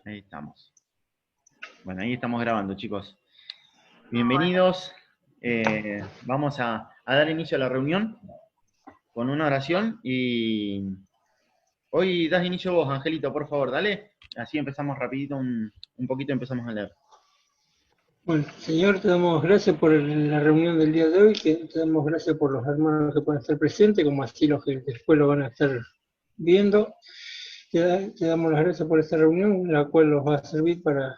Ahí estamos. Bueno, ahí estamos grabando, chicos. Bienvenidos. Vamos a dar inicio a la reunión con una oración y hoy das inicio vos, Angelito, por favor, dale. Así empezamos rapidito, un poquito empezamos a leer. Bueno, Señor, te damos gracias por la reunión del día de hoy, te damos gracias por los hermanos que pueden estar presentes, como así los que después lo van a estar viendo. Te damos las gracias por esta reunión, la cual nos va a servir para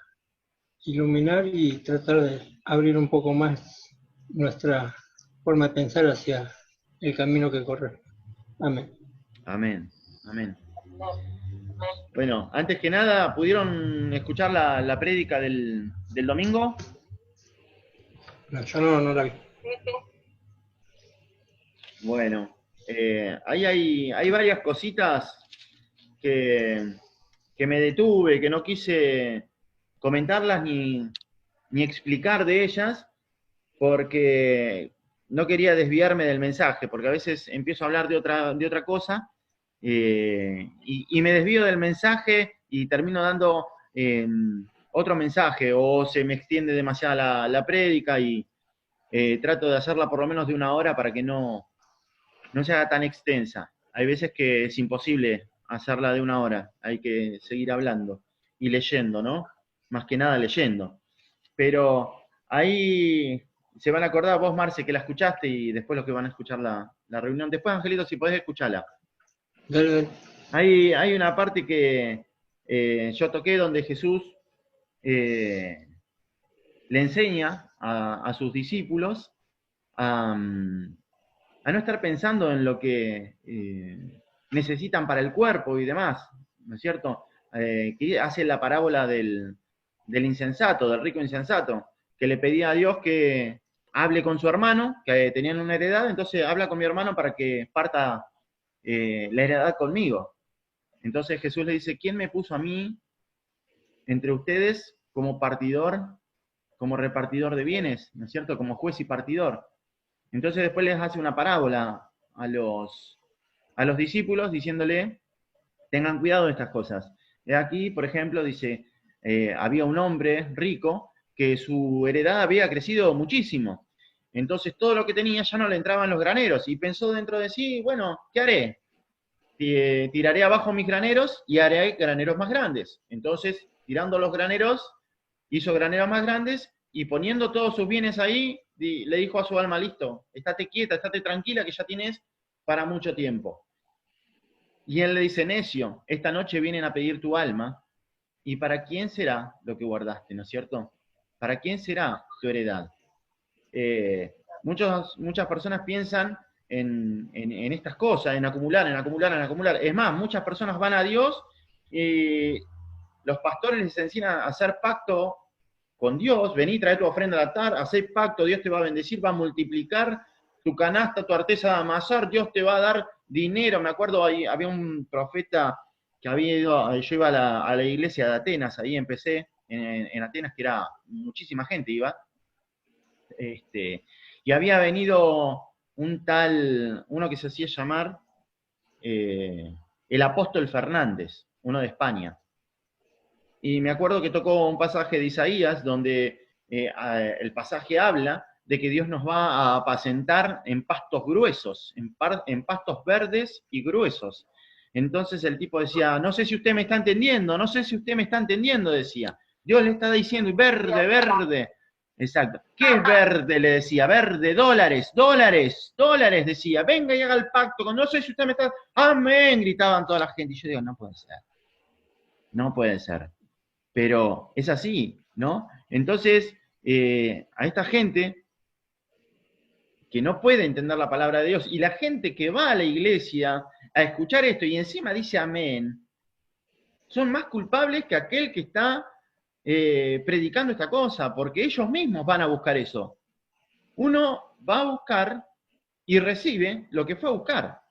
iluminar y tratar de abrir un poco más nuestra forma de pensar hacia el camino que corre. Amén. Amén, amén. Bueno, antes que nada, ¿pudieron escuchar la prédica del domingo? No, yo no la vi. Bueno, ahí hay varias cositas que, que me detuve, que no quise comentarlas ni explicar de ellas, porque no quería desviarme del mensaje, porque a veces empiezo a hablar de otra cosa y me desvío del mensaje y termino dando otro mensaje, o se me extiende demasiado la prédica y trato de hacerla por lo menos de una hora para que no se haga tan extensa. Hay veces que es imposible hacerla de una hora, hay que seguir hablando y leyendo, ¿no? Más que nada leyendo. Pero ahí se van a acordar vos, Marce, que la escuchaste y después los que van a escuchar la reunión. Después, Angelito, si podés escucharla. Dale, dale. Hay una parte que yo toqué donde Jesús eh, le enseña a sus discípulos a, a no estar pensando en lo que necesitan para el cuerpo y demás, ¿no es cierto? Que hace la parábola del insensato, del rico insensato, que le pedía a Dios que hable con su hermano, que tenían una heredad, entonces habla con mi hermano para que parta la heredad conmigo. Entonces Jesús le dice, ¿quién me puso a mí entre ustedes como partidor, como repartidor de bienes, ¿no es cierto? Como juez y partidor. Entonces después les hace una parábola a los discípulos diciéndole, tengan cuidado de estas cosas. Aquí, por ejemplo, dice, había un hombre rico que su heredad había crecido muchísimo. Entonces todo lo que tenía ya no le entraba en los graneros y pensó dentro de sí, bueno, ¿qué haré? Tiraré abajo mis graneros y haré graneros más grandes. Entonces, tirando los graneros, hizo graneros más grandes y poniendo todos sus bienes ahí, le dijo a su alma, listo, estate quieta, estate tranquila que ya tienes para mucho tiempo. Y él le dice, necio, esta noche vienen a pedir tu alma, ¿y para quién será lo que guardaste, no es cierto? ¿Para quién será tu heredad? Muchas personas piensan en estas cosas, en acumular, en acumular, en acumular. Es más, muchas personas van a Dios y los pastores les enseñan a hacer pacto con Dios, vení, trae tu ofrenda al altar, hacé pacto, Dios te va a bendecir, va a multiplicar tu canasta, tu arteza de amasar, Dios te va a dar dinero. Me acuerdo, ahí había un profeta que había ido, yo iba a la iglesia de Atenas, ahí empecé, en Atenas, que era muchísima gente iba, y había venido un tal, uno que se hacía llamar eh, el apóstol Fernández, uno de España. Y me acuerdo que tocó un pasaje de Isaías donde el pasaje habla de que Dios nos va a apacentar en pastos gruesos, en pastos verdes y gruesos. Entonces el tipo decía, no sé si usted me está entendiendo, no sé si usted me está entendiendo, decía. Dios le está diciendo, verde, verde. Exacto. ¿Qué es verde? Le decía, verde, dólares, dólares, dólares, decía. Venga y haga el pacto. No sé si usted me está... Amén, gritaban toda la gente. Y yo digo, no puede ser. No puede ser. Pero es así, ¿no? Entonces, a esta gente que no puede entender la palabra de Dios y la gente que va a la iglesia a escuchar esto y encima dice amén, son más culpables que aquel que está predicando esta cosa, porque ellos mismos van a buscar eso. Uno va a buscar y recibe lo que fue a buscar.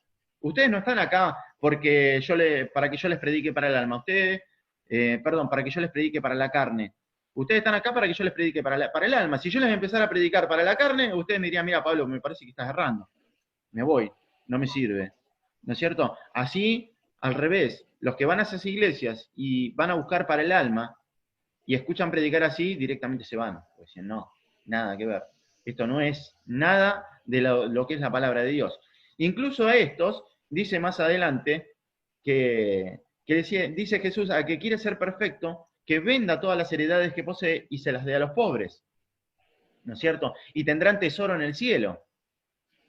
Ustedes no están acá porque para que yo les predique para el alma. Ustedes, perdón, para que yo les predique para la carne. Ustedes están acá para que yo les predique para el alma. Si yo les empezara a predicar para la carne, ustedes me dirían, mira, Pablo, me parece que estás errando. Me voy, no me sirve. ¿No es cierto? Así, al revés. los que van a esas iglesias y van a buscar para el alma y escuchan predicar así, directamente se van. Pues dicen, no, nada que ver. Esto no es nada de lo que es la palabra de Dios. Incluso a estos, dice más adelante, dice Jesús, a que quiere ser perfecto, que venda todas las heredades que posee y se las dé a los pobres. ¿No es cierto? Y tendrán tesoro en el cielo.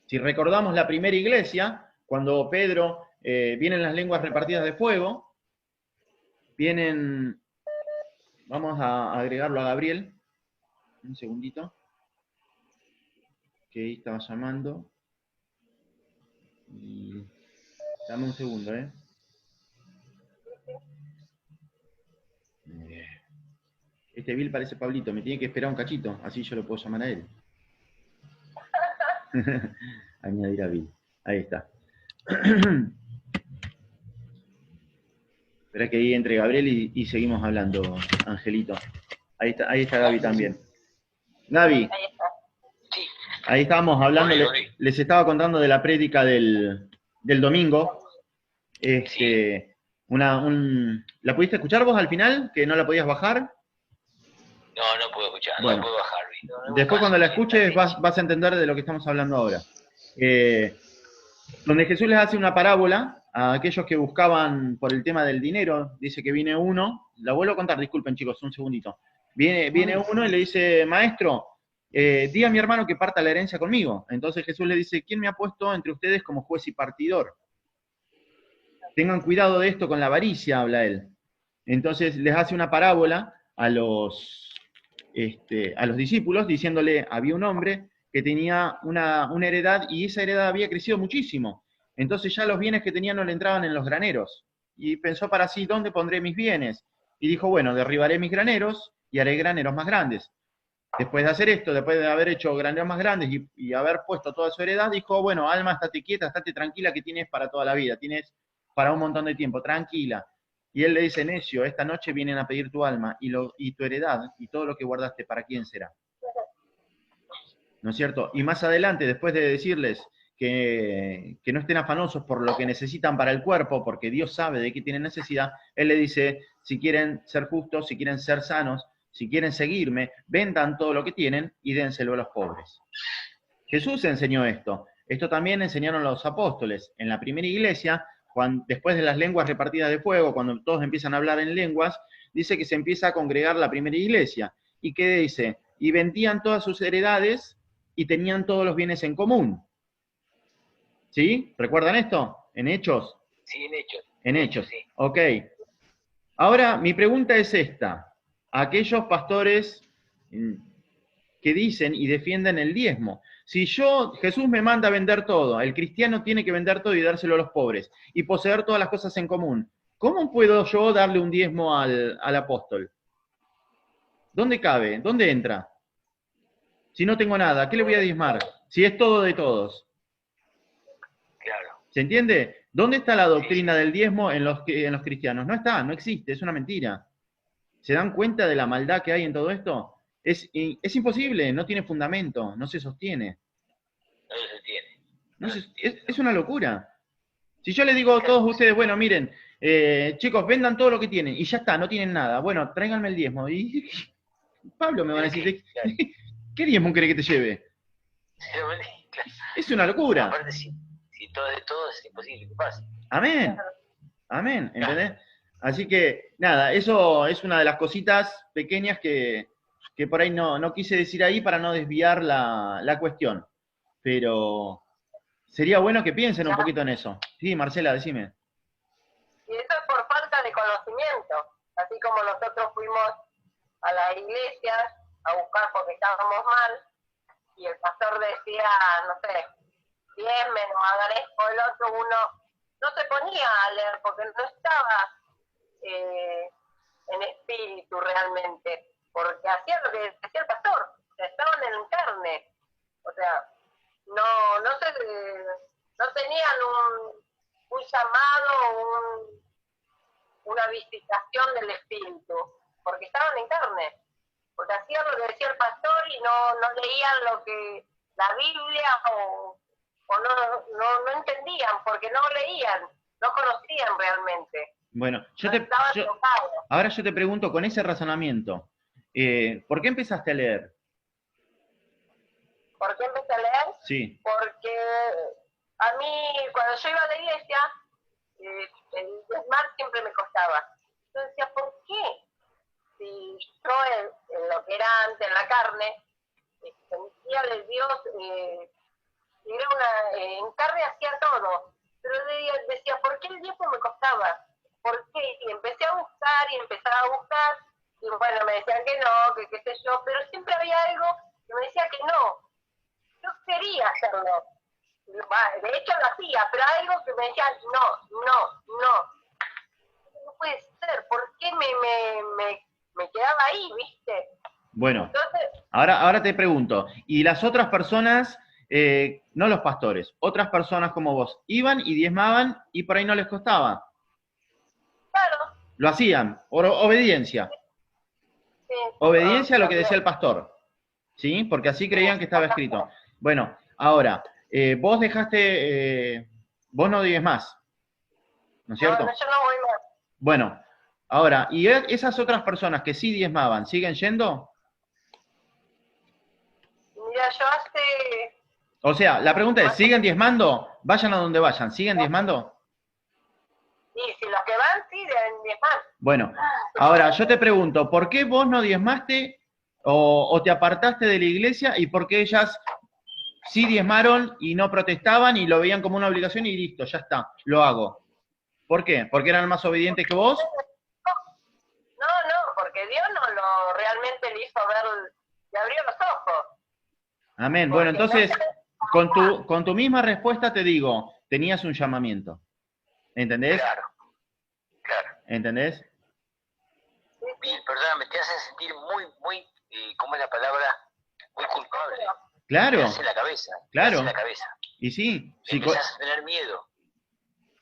Si recordamos la primera iglesia, cuando Pedro, vienen las lenguas repartidas de fuego, vienen, vamos a agregarlo a Gabriel, un segundito, que ahí estaba llamando, y dame un segundo, Este Bill parece Pablito, me tiene que esperar un cachito, así yo lo puedo llamar a él. Añadir a Bill, ahí está. Espera que ahí entre Gabriel y seguimos hablando, Angelito. Ahí está Gaby también. Gaby, ahí estábamos hablando, les estaba contando de la prédica del domingo. ¿La pudiste escuchar vos al final? ¿Que no la podías bajar? No puedo escuchar, bueno, no puedo bajar. Después cuando la escuches vas a entender de lo que estamos hablando ahora. Donde Jesús les hace una parábola a aquellos que buscaban por el tema del dinero. Dice que viene uno, la vuelvo a contar, disculpen chicos, un segundito. Viene uno y le dice, maestro, di a mi hermano que parta la herencia conmigo. Entonces Jesús le dice, ¿quién me ha puesto entre ustedes como juez y partidor? Tengan cuidado de esto con la avaricia, habla él. Entonces les hace una parábola a los discípulos, diciéndole, había un hombre que tenía una heredad y esa heredad había crecido muchísimo. Entonces ya los bienes que tenía no le entraban en los graneros. Y pensó para sí, ¿dónde pondré mis bienes? Y dijo, bueno, derribaré mis graneros y haré graneros más grandes. Después de hacer esto, después de haber hecho graneros más grandes y haber puesto toda su heredad, dijo, bueno, alma, estate quieta, estate tranquila, que tienes para toda la vida, tienes para un montón de tiempo, tranquila. Y él le dice, necio, esta noche vienen a pedir tu alma y tu heredad y todo lo que guardaste, ¿para quién será? ¿No es cierto? Y más adelante, después de decirles que no estén afanosos por lo que necesitan para el cuerpo, porque Dios sabe de qué tienen necesidad, él le dice, si quieren ser justos, si quieren ser sanos, si quieren seguirme, vendan todo lo que tienen y dénselo a los pobres. Jesús enseñó esto. Esto también enseñaron los apóstoles. En la primera iglesia, después de las lenguas repartidas de fuego, cuando todos empiezan a hablar en lenguas, dice que se empieza a congregar la primera iglesia. ¿Y qué dice? Y vendían todas sus heredades y tenían todos los bienes en común. ¿Sí? ¿Recuerdan esto? ¿En Hechos? Sí, en Hechos. En Hechos, sí. Ok. Ahora, mi pregunta es esta. Aquellos pastores que dicen y defienden el diezmo. Si Jesús me manda a vender todo, el cristiano tiene que vender todo y dárselo a los pobres, y poseer todas las cosas en común, ¿cómo puedo yo darle un diezmo al apóstol? ¿Dónde cabe? ¿Dónde entra? Si no tengo nada, ¿qué le voy a diezmar? Si es todo de todos. Claro. ¿Se entiende? ¿Dónde está la doctrina del diezmo en los cristianos? No está, no existe, es una mentira. ¿Se dan cuenta de la maldad que hay en todo esto? Es imposible, no tiene fundamento, no se sostiene. No se sostiene. Es una locura. Si yo les digo a todos ustedes, bueno, miren, chicos, vendan todo lo que tienen, y ya está, no tienen nada, bueno, tráiganme el diezmo. Y Pablo me van a decir, ¿qué diezmo quiere que te lleve? Es una locura. Aparte, si todo de todo es imposible que pase. Amén. Amén, ¿entendés? Así que, nada, eso es una de las cositas pequeñas que por ahí no quise decir ahí para no desviar la cuestión. Pero sería bueno que piensen un poquito en eso. Sí, Marcela, decime. Y eso es por falta de conocimiento. Así como nosotros fuimos a las iglesias a buscar porque estábamos mal, y el pastor decía, no sé, diezmen o hagan esto o el otro, uno no se ponía a leer porque no estaba en espíritu realmente, porque hacía lo que decía el pastor, o sea, estaban en carne, o sea, no tenían un llamado, una visitación del espíritu, porque estaban en carne, porque hacían lo que decía el pastor y no leían lo que la Biblia o no entendían, porque no leían, no conocían realmente. Bueno, No estaba tocado. ahora yo te pregunto con ese razonamiento, ¿por qué empezaste a leer? ¿Por qué empecé a leer? Sí, Porque a mí, cuando yo iba a la iglesia, el diezmar siempre me costaba. Yo decía, ¿por qué? Si yo en lo que era antes, en la carne, sentía de Dios, era en carne hacía todo. Pero decía, ¿por qué el diezmo me costaba? ¿Por qué? Y empecé a buscar y empezaba a buscar, y bueno, me decían que no, que qué sé yo, pero siempre había algo que me decía que no. Yo quería hacerlo. De hecho lo hacía, pero algo que me decía, no puede ser. ¿Por qué me quedaba ahí, viste? bueno, Entonces, ahora te pregunto, ¿y las otras personas, no los pastores, otras personas como vos, iban y diezmaban y por ahí no les costaba? claro, Lo hacían, obediencia. sí, Obediencia a lo que también. decía el pastor, ¿sí? Porque así creían que estaba escrito. Bueno, ahora, vos dejaste, vos no diezmás, ¿no es cierto? No, yo no voy más. Bueno, ahora, ¿y esas otras personas que sí diezmaban, siguen yendo? Mira, yo hace... O sea, la pregunta es, ¿siguen diezmando? Vayan a donde vayan, ¿siguen diezmando? Y si los que van, sí, deben diezmar. Bueno, ahora yo te pregunto, ¿por qué vos no diezmaste o te apartaste de la iglesia y por qué ellas sí diezmaron y no protestaban y lo veían como una obligación y listo, ya está, lo hago? ¿Por qué? ¿Porque eran más obedientes que vos? No, porque Dios no lo realmente le hizo ver, le abrió los ojos. Amén. Bueno, entonces, con tu misma respuesta te digo, tenías un llamamiento. ¿Entendés? Claro. ¿Entendés? Bill, perdóname, te hace sentir muy, ¿cómo es la palabra? Muy culpable. Claro. Te hace la cabeza. Claro. Te hace la cabeza. Y sí. Empezás a tener miedo.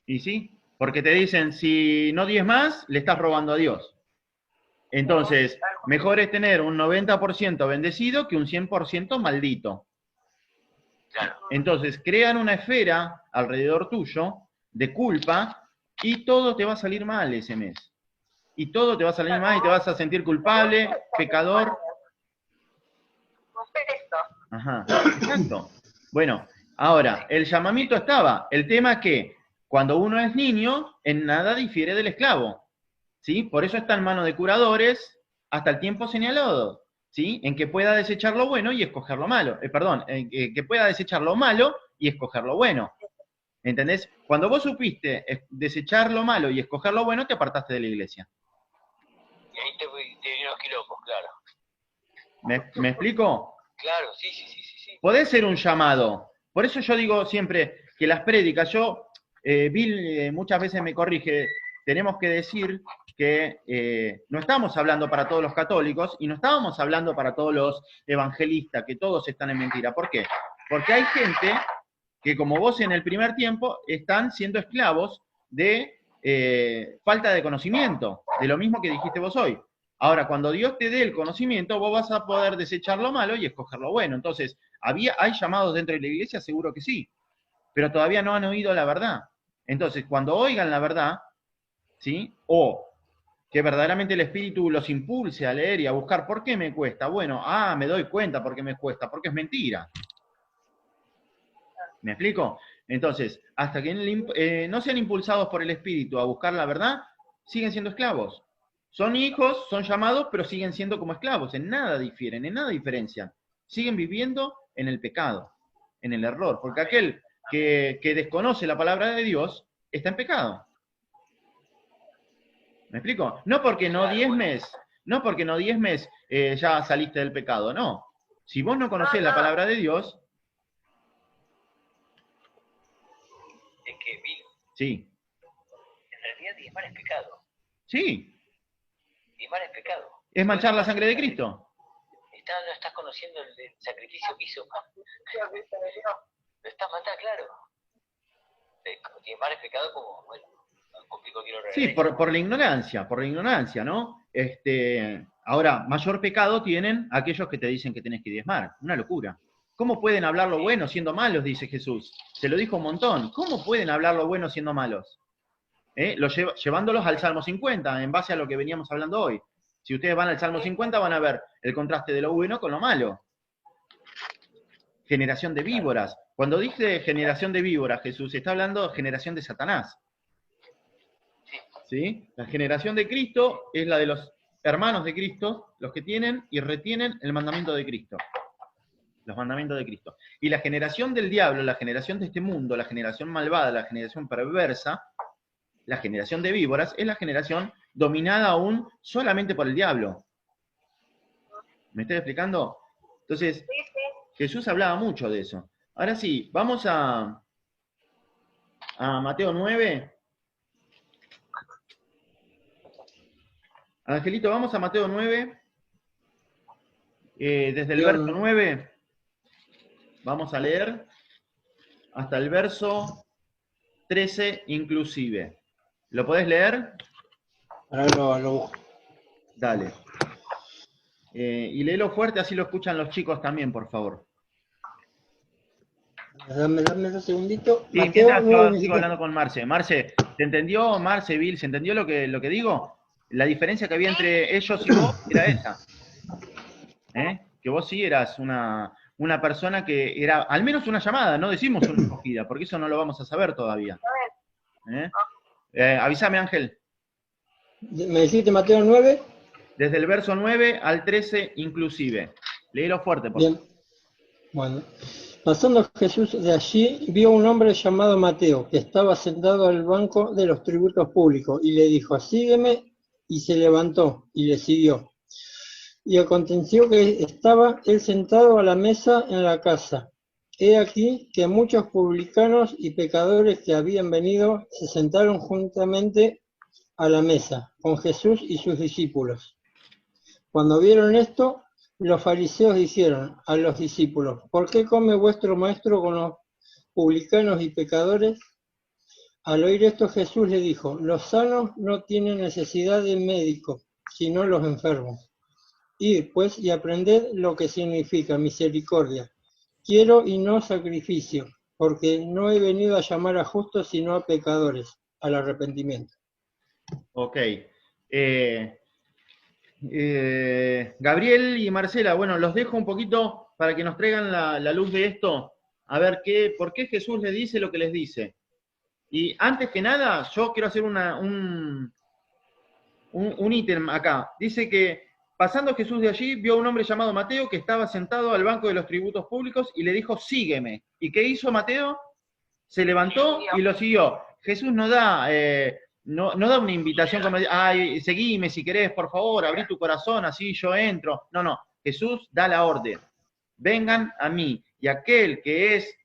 Y sí, porque te dicen, si no diezmás, le estás robando a Dios. Entonces, mejor es tener un 90% bendecido que un 100% maldito. Claro. Entonces, crean una esfera alrededor tuyo de culpa y todo te va a salir mal ese mes. Y todo te va a salir mal y te vas a sentir culpable, pecador. Ajá, exacto. Bueno, ahora, el llamamiento estaba. El tema es que cuando uno es niño, en nada difiere del esclavo. ¿Sí? Por eso está en manos de curadores hasta el tiempo señalado. ¿Sí? En que pueda desechar lo bueno y escoger lo malo. En que pueda desechar lo malo y escoger lo bueno. ¿Entendés? Cuando vos supiste desechar lo malo y escoger lo bueno, te apartaste de la iglesia. Y ahí te vienen los quilombos, claro. ¿Me explico? Claro, sí. Podés ser un llamado. Por eso yo digo siempre que las prédicas, Bill muchas veces me corrige, tenemos que decir que no estamos hablando para todos los católicos y no estábamos hablando para todos los evangelistas, que todos están en mentira. ¿Por qué? Porque hay gente que, como vos en el primer tiempo, están siendo esclavos de falta de conocimiento, de lo mismo que dijiste vos hoy. Ahora, cuando Dios te dé el conocimiento, vos vas a poder desechar lo malo y escoger lo bueno. Entonces, ¿hay llamados dentro de la iglesia? Seguro que sí, pero todavía no han oído la verdad. Entonces, cuando oigan la verdad, ¿sí? O que verdaderamente el Espíritu los impulse a leer y a buscar, ¿por qué me cuesta? Bueno, me doy cuenta por qué me cuesta, porque es mentira. ¿Me explico? Entonces, hasta que no sean impulsados por el Espíritu a buscar la verdad, siguen siendo esclavos. Son hijos, son llamados, pero siguen siendo como esclavos. En nada difieren, en nada diferencian. Siguen viviendo en el pecado, en el error. Porque aquel que desconoce la palabra de Dios está en pecado. ¿Me explico? No porque no diezmes ya saliste del pecado, no. Si vos no conocés la palabra de Dios... Es que, Bill, sí. En realidad diezmar es pecado. Sí. Diezmar es pecado. Es manchar la sangre de Cristo. No estás conociendo el sacrificio que hizo. Lo estás matando, claro. Diezmar es pecado como, bueno, no complico, quiero Sí, por la ignorancia, ¿no? Ahora, mayor pecado tienen aquellos que te dicen que tenés que diezmar. Una locura. ¿Cómo pueden hablar lo bueno siendo malos? Dice Jesús. Se lo dijo un montón. ¿Cómo pueden hablar lo bueno siendo malos? llevándolos al Salmo 50, en base a lo que veníamos hablando hoy. Si ustedes van al Salmo 50, van a ver el contraste de lo bueno con lo malo. Generación de víboras. Cuando dice generación de víboras, Jesús está hablando de generación de Satanás. ¿Sí? La generación de Cristo es la de los hermanos de Cristo, los que tienen y retienen el mandamiento de Cristo. Los mandamientos de Cristo. Y la generación del diablo, la generación de este mundo, la generación malvada, la generación perversa, la generación de víboras, es la generación dominada aún solamente por el diablo. ¿Me estoy explicando? Entonces, Jesús hablaba mucho de eso. Ahora sí, vamos a Mateo 9. Angelito, vamos a Mateo 9. Desde el verso 9 vamos a leer hasta el verso 13 inclusive. ¿Lo podés leer? Ahora lo busco. Dale. Y léelo fuerte, así lo escuchan los chicos también, por favor. Dame un segundito. Y mientras yo sigo hablando con Marce. Marce, ¿te entendió, Marce, Bill? ¿Se entendió lo que digo? La diferencia que había entre ellos y vos era esa. Que vos sí eras una persona que era, al menos una llamada, no decimos una escogida, porque eso no lo vamos a saber todavía. Avísame, Ángel. ¿Me dijiste Mateo 9? Desde el verso 9 al 13 inclusive. Léelo fuerte, por favor. Bien. Bueno. Pasando Jesús de allí, vio un hombre llamado Mateo, que estaba sentado al banco de los tributos públicos, y le dijo, sígueme, y se levantó, y le siguió. Y aconteció que estaba él sentado a la mesa en la casa. He aquí que muchos publicanos y pecadores que habían venido se sentaron juntamente a la mesa, con Jesús y sus discípulos. Cuando vieron esto, los fariseos dijeron a los discípulos, ¿por qué come vuestro maestro con los publicanos y pecadores? Al oír esto Jesús le dijo, los sanos no tienen necesidad de médico, sino los enfermos. Id, pues, y aprended lo que significa misericordia. Quiero y no sacrificio, porque no he venido a llamar a justos, sino a pecadores, al arrepentimiento. Ok. Gabriel y Marcela, bueno, los dejo un poquito para que nos traigan la luz de esto, a ver por qué Jesús les dice lo que les dice. Y antes que nada, yo quiero hacer un ítem acá. Dice que pasando Jesús de allí, vio a un hombre llamado Mateo que estaba sentado al banco de los tributos públicos y le dijo, sígueme. ¿Y qué hizo Mateo? Se levantó y lo siguió. Jesús no da una invitación como, ay, seguime si querés, por favor, abrí tu corazón, así yo entro. No. Jesús da la orden. Vengan a mí. Y aquel que es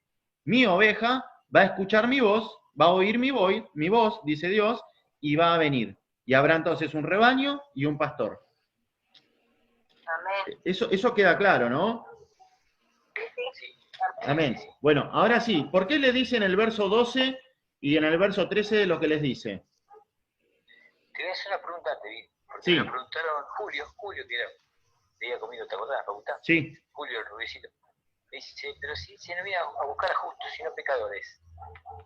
mi oveja va a escuchar mi voz, va a oír mi voz, dice Dios, y va a venir. Y habrá entonces un rebaño y un pastor. Amén. Eso queda claro, ¿no? Sí. Amén. Bueno, ahora sí, ¿por qué le dice en el verso 12 y en el verso 13 lo que les dice? Te voy a hacer una pregunta antes, Vic, porque Sí. me preguntaron, Julio, que era, había comido, ¿te acordás, Faculdad? Sí. Julio, el rubicito. Me dice, pero si no viene a buscar a justos, sino pecadores.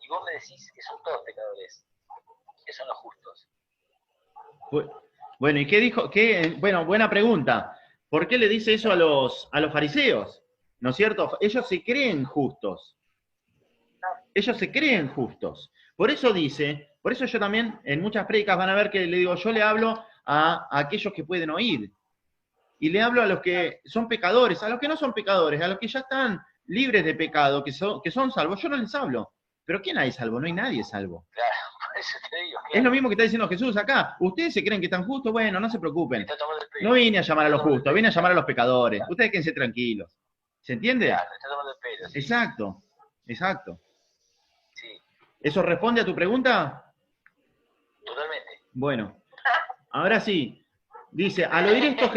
Y vos me decís que son todos pecadores, que son los justos. Bueno, ¿y qué dijo? Bueno, buena pregunta. ¿Por qué le dice eso a los fariseos? ¿No es cierto? Ellos se creen justos. Ellos se creen justos. Por eso yo también en muchas prédicas van a ver que le digo, yo le hablo a aquellos que pueden oír. Y le hablo a los que son pecadores, a los que no son pecadores, a los que ya están libres de pecado, que son salvos. Yo no les hablo. ¿Pero quién hay salvo? No hay nadie salvo. Claro, por eso te digo. Es lo mismo que está diciendo Jesús acá. Ustedes se creen que están justos, bueno, no se preocupen. Está tomando el pelo. No vine a llamar a los justos, vine a llamar a los pecadores. Ustedes quédense tranquilos. ¿Se entiende? Claro, está tomando el pelo. Sí. Exacto. Sí, ¿Eso responde a tu pregunta? totalmente. Bueno, ahora sí. Dice, al oír esto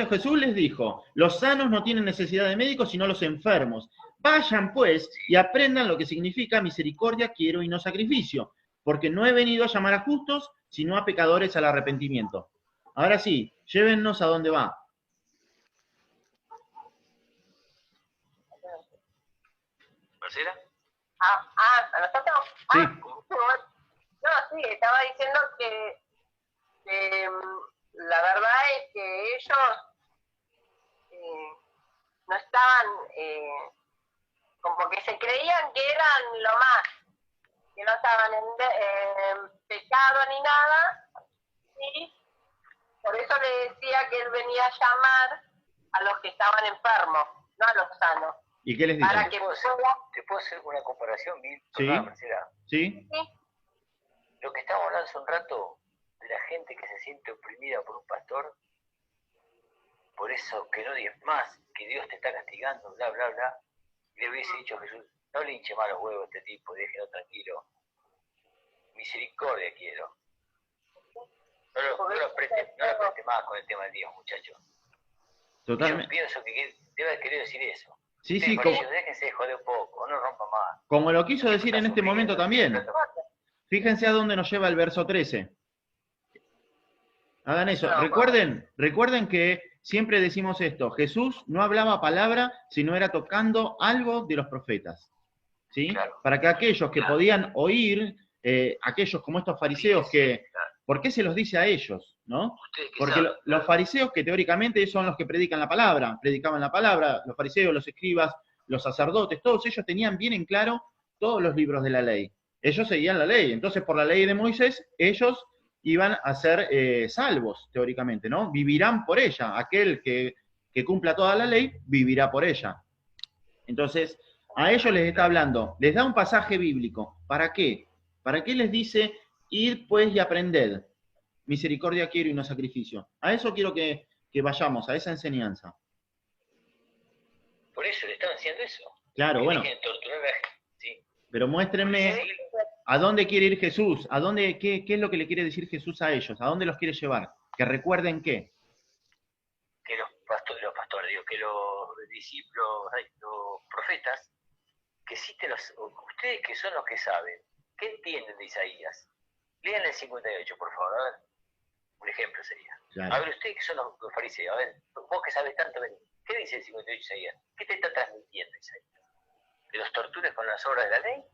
Jesús les dijo, los sanos no tienen necesidad de médicos, sino los enfermos. Vayan, pues, y aprendan lo que significa misericordia quiero y no sacrificio, porque no he venido a llamar a justos, sino a pecadores al arrepentimiento. Ahora sí, llévennos a dónde va. ¿Marcela? ¿A nosotros? Sí. No, sí, estaba diciendo que la verdad es que ellos no estaban, como que se creían que eran lo más, que no estaban en pecado ni nada, y por eso le decía que él venía a llamar a los que estaban enfermos, no a los sanos. ¿Y qué les dice? Para que ¿Te puedo hacer una comparación, Sí. Marcela? ¿Sí? sí, Lo que estábamos hablando hace un rato de la gente que se siente oprimida por un pastor, por eso que no digas más, que Dios te está castigando, bla, bla, bla. Y le hubiese dicho a Jesús, no le hinche más los huevos a este tipo, déjelo tranquilo. Misericordia quiero. No lo aprete más con el tema de Dios, muchachos. Totalmente. Yo pienso que debe haber querido decir eso. Sí, Sí, como, déjense de joder un poco, no rompa más. como lo quiso decir en este momento también. Fíjense a dónde nos lleva el verso 13. Hagan eso. Recuerden que siempre decimos esto. Jesús no hablaba palabra, sino era tocando algo de los profetas. ¿Sí? Claro. Para que aquellos que podían oír, aquellos como estos fariseos que... ¿Por qué se los dice a ellos? ¿No? Porque los fariseos que teóricamente son los que predican la palabra, predicaban la palabra, los fariseos, los escribas, los sacerdotes, todos ellos tenían bien en claro todos los libros de la ley. Ellos seguían la ley. Entonces, por la ley de Moisés, ellos iban a ser salvos, teóricamente, ¿no? Vivirán por ella. Aquel que cumpla toda la ley, vivirá por ella. Entonces, a ellos les está hablando, les da un pasaje bíblico. ¿Para qué? ¿Para qué les dice, id pues y aprended? Misericordia quiero y no sacrificio. A eso quiero que vayamos, a esa enseñanza. Por eso le estaban haciendo eso. Claro, bueno. Torturar a la gente, sí. Pero muéstrenme a dónde quiere ir Jesús, a dónde, qué es lo que le quiere decir Jesús a ellos, a dónde los quiere llevar. Que recuerden qué. Que los pastores, digo, que los discípulos, los profetas, que existen ustedes que son los que saben, ¿qué entienden de Isaías? Lean el 58, por favor, a ver. Un ejemplo sería. Claro. A ver, ustedes que son los fariseos, a ver, vos que sabes tanto, ven, ¿qué dice el 58 Isaías? ¿Qué te está transmitiendo Isaías? ¿Que los tortures con las obras de la ley?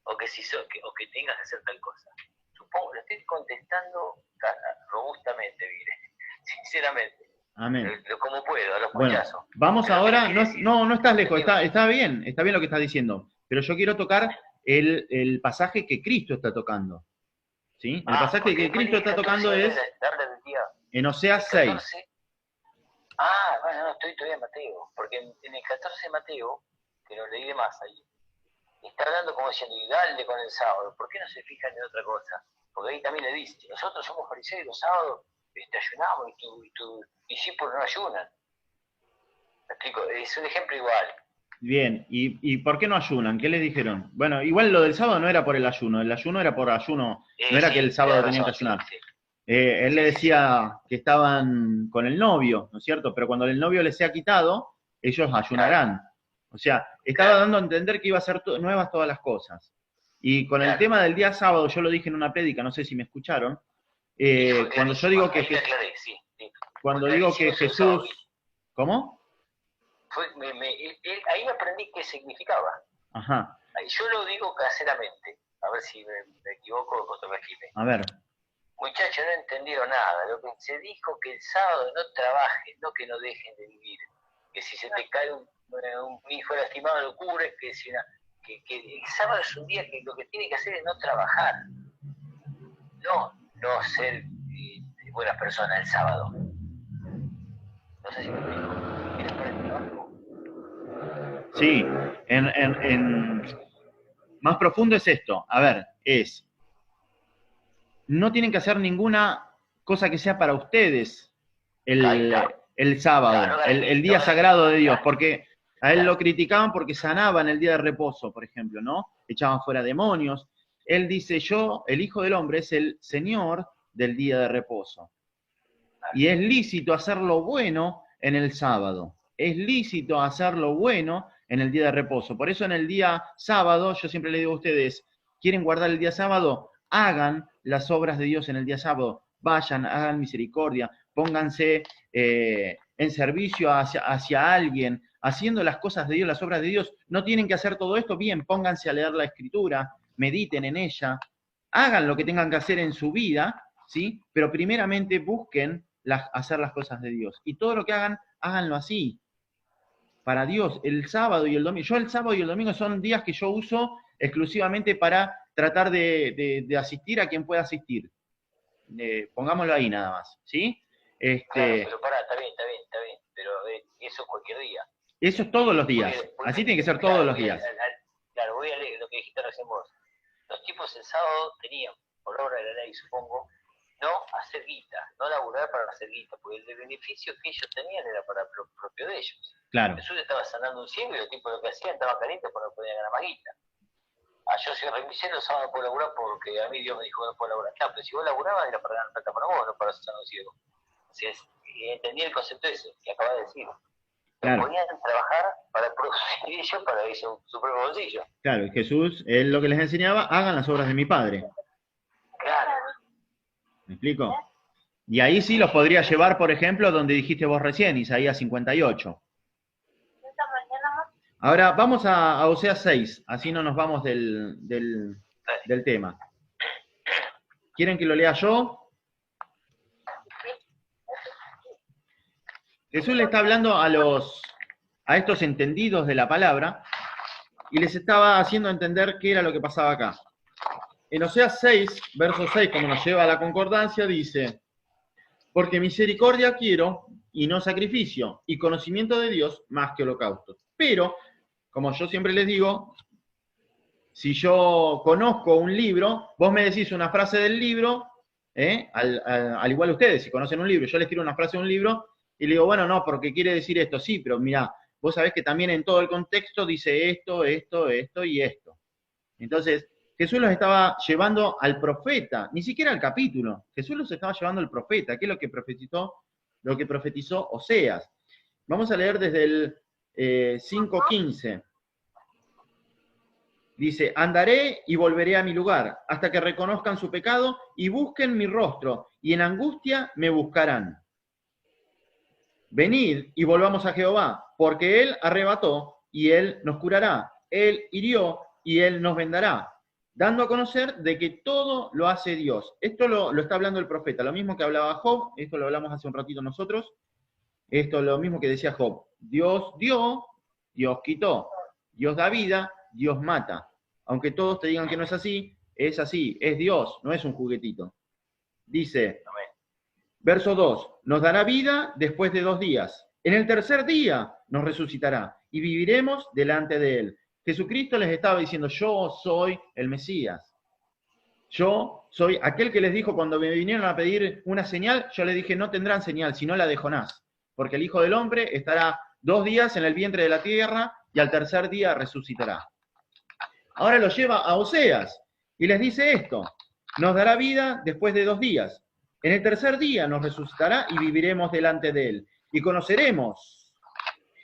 ¿O que que tengas que hacer tal cosa? Supongo, lo estoy contestando robustamente, mire, sinceramente. Amén. Como puedo, a los Bueno, cuchazos. vamos Pero ahora, ¿qué no estás lejos, está bien lo que estás diciendo, pero yo quiero tocar el pasaje que Cristo está tocando. ¿Sí? El pasaje que Cristo está tocando es en Oseas 6. Bueno, no, estoy todavía en Mateo, porque en el 14 de Mateo, que lo leí de más ahí, está hablando como diciendo, y dale con el sábado, ¿por qué no se fijan en otra cosa? Porque ahí también le dice, nosotros somos fariseos y los sábados ayunamos y tus discípulos no ayunan. ¿Me explico? Es un ejemplo igual. Bien, ¿y por qué no ayunan? ¿Qué les dijeron? Bueno, igual lo del sábado no era por el ayuno era por ayuno, no era que el sábado tenían que ayunar. Sí. Él le decía que estaban con el novio, ¿no es cierto? Pero cuando el novio les sea quitado, ellos ayunarán. O sea, estaba dando a entender que iba a ser nuevas todas las cosas. Y con el tema del día sábado, yo lo dije en una prédica, no sé si me escucharon, cuando yo digo que Jesús... ¿Cómo? Ahí aprendí qué significaba. Ajá. Yo lo digo caseramente, a ver si me equivoco o corregime. A ver. Muchachos, no entendieron nada. Lo que se dijo que el sábado no trabajen, no que no dejen de vivir. Que si se te cae un hijo lastimado lo cubres, que el sábado es un día que lo que tiene que hacer es no trabajar. No ser buenas personas el sábado. No sé si me explico. ¿Quieres poner el trabajo? Sí, más profundo es esto. A ver, no tienen que hacer ninguna cosa que sea para ustedes el sábado, el día sagrado de Dios, porque a él lo criticaban porque sanaban el día de reposo, por ejemplo, ¿no? Echaban fuera demonios. Él dice, el Hijo del Hombre es el Señor del día de reposo. Y es lícito hacer lo bueno en el sábado. Es lícito hacer lo bueno en el día de reposo. Por eso en el día sábado, yo siempre le digo a ustedes, ¿quieren guardar el día sábado? Hagan las obras de Dios en el día sábado. Vayan, hagan misericordia, pónganse en servicio hacia alguien, haciendo las cosas de Dios, las obras de Dios. No tienen que hacer todo esto, bien, pónganse a leer la Escritura, mediten en ella, hagan lo que tengan que hacer en su vida, ¿sí? Pero primeramente busquen hacer las cosas de Dios. Y todo lo que hagan, háganlo así, para Dios. El sábado y el domingo, yo el sábado y el domingo son días que yo uso exclusivamente para tratar de asistir a quien pueda asistir. Pongámoslo ahí nada más, ¿sí? Claro, pero pará, está bien, pero eso cualquier día. Eso es todos los días, así tiene que ser todos los días. Claro, voy a leer lo que dijiste recién vos. Los tipos el sábado tenían, por obra de la ley supongo, no hacer guita, no laburar para hacer guita, porque el beneficio que ellos tenían era para propio de ellos. Claro. Jesús estaba sanando un ciego y los tipos lo que hacían estaban calientes porque no podían ganar más guita. Yo soy remisero, los sábados puedo laburar porque a mí Dios me dijo que no puedo laburar. Claro, pero si vos laburabas era para ganar plata para vos, no para sanar un ciego. Y entendí el concepto ese que acabas de decir. Claro. Podían trabajar para producir ellos, para irse su propio bolsillo. Claro, Jesús, él lo que les enseñaba, hagan las obras de mi Padre. Claro. ¿Me explico? Y ahí sí los podría llevar, por ejemplo, donde dijiste vos recién, Isaías 58. Ahora vamos a Oseas 6, así no nos vamos del tema. ¿Quieren que lo lea yo? Jesús le está hablando a estos entendidos de la palabra y les estaba haciendo entender qué era lo que pasaba acá. En Oseas 6, verso 6, como nos lleva a la concordancia, dice: porque misericordia quiero y no sacrificio, y conocimiento de Dios más que holocaustos. Pero, como yo siempre les digo, si yo conozco un libro, vos me decís una frase del libro, al igual ustedes, si conocen un libro, yo les tiro una frase de un libro, y le digo, bueno, no, porque quiere decir esto, sí, pero mirá, vos sabés que también en todo el contexto dice esto y esto. Entonces, Jesús los estaba llevando al profeta, ni siquiera al capítulo. Jesús los estaba llevando al profeta, que es lo que profetizó Oseas. Vamos a leer desde el 5:15. Dice: andaré y volveré a mi lugar, hasta que reconozcan su pecado y busquen mi rostro, y en angustia me buscarán. Venid y volvamos a Jehová, porque Él arrebató y Él nos curará. Él hirió y Él nos vendará, dando a conocer de que todo lo hace Dios. Esto lo está hablando el profeta, lo mismo que hablaba Job, esto lo hablamos hace un ratito nosotros, esto es lo mismo que decía Job. Dios dio, Dios quitó, Dios da vida, Dios mata. Aunque todos te digan que no es así, es Dios, no es un juguetito. Dice, verso 2, nos dará vida después de 2 días. En el tercer día nos resucitará y viviremos delante de Él. Jesucristo les estaba diciendo, yo soy el Mesías. Yo soy aquel que les dijo cuando me vinieron a pedir una señal, yo les dije, no tendrán señal, sino la de Jonás. Porque el Hijo del Hombre estará 2 días en el vientre de la tierra y al tercer día resucitará. Ahora lo lleva a Oseas y les dice esto, nos dará vida después de 2 días. En el tercer día nos resucitará y viviremos delante de Él. Y conoceremos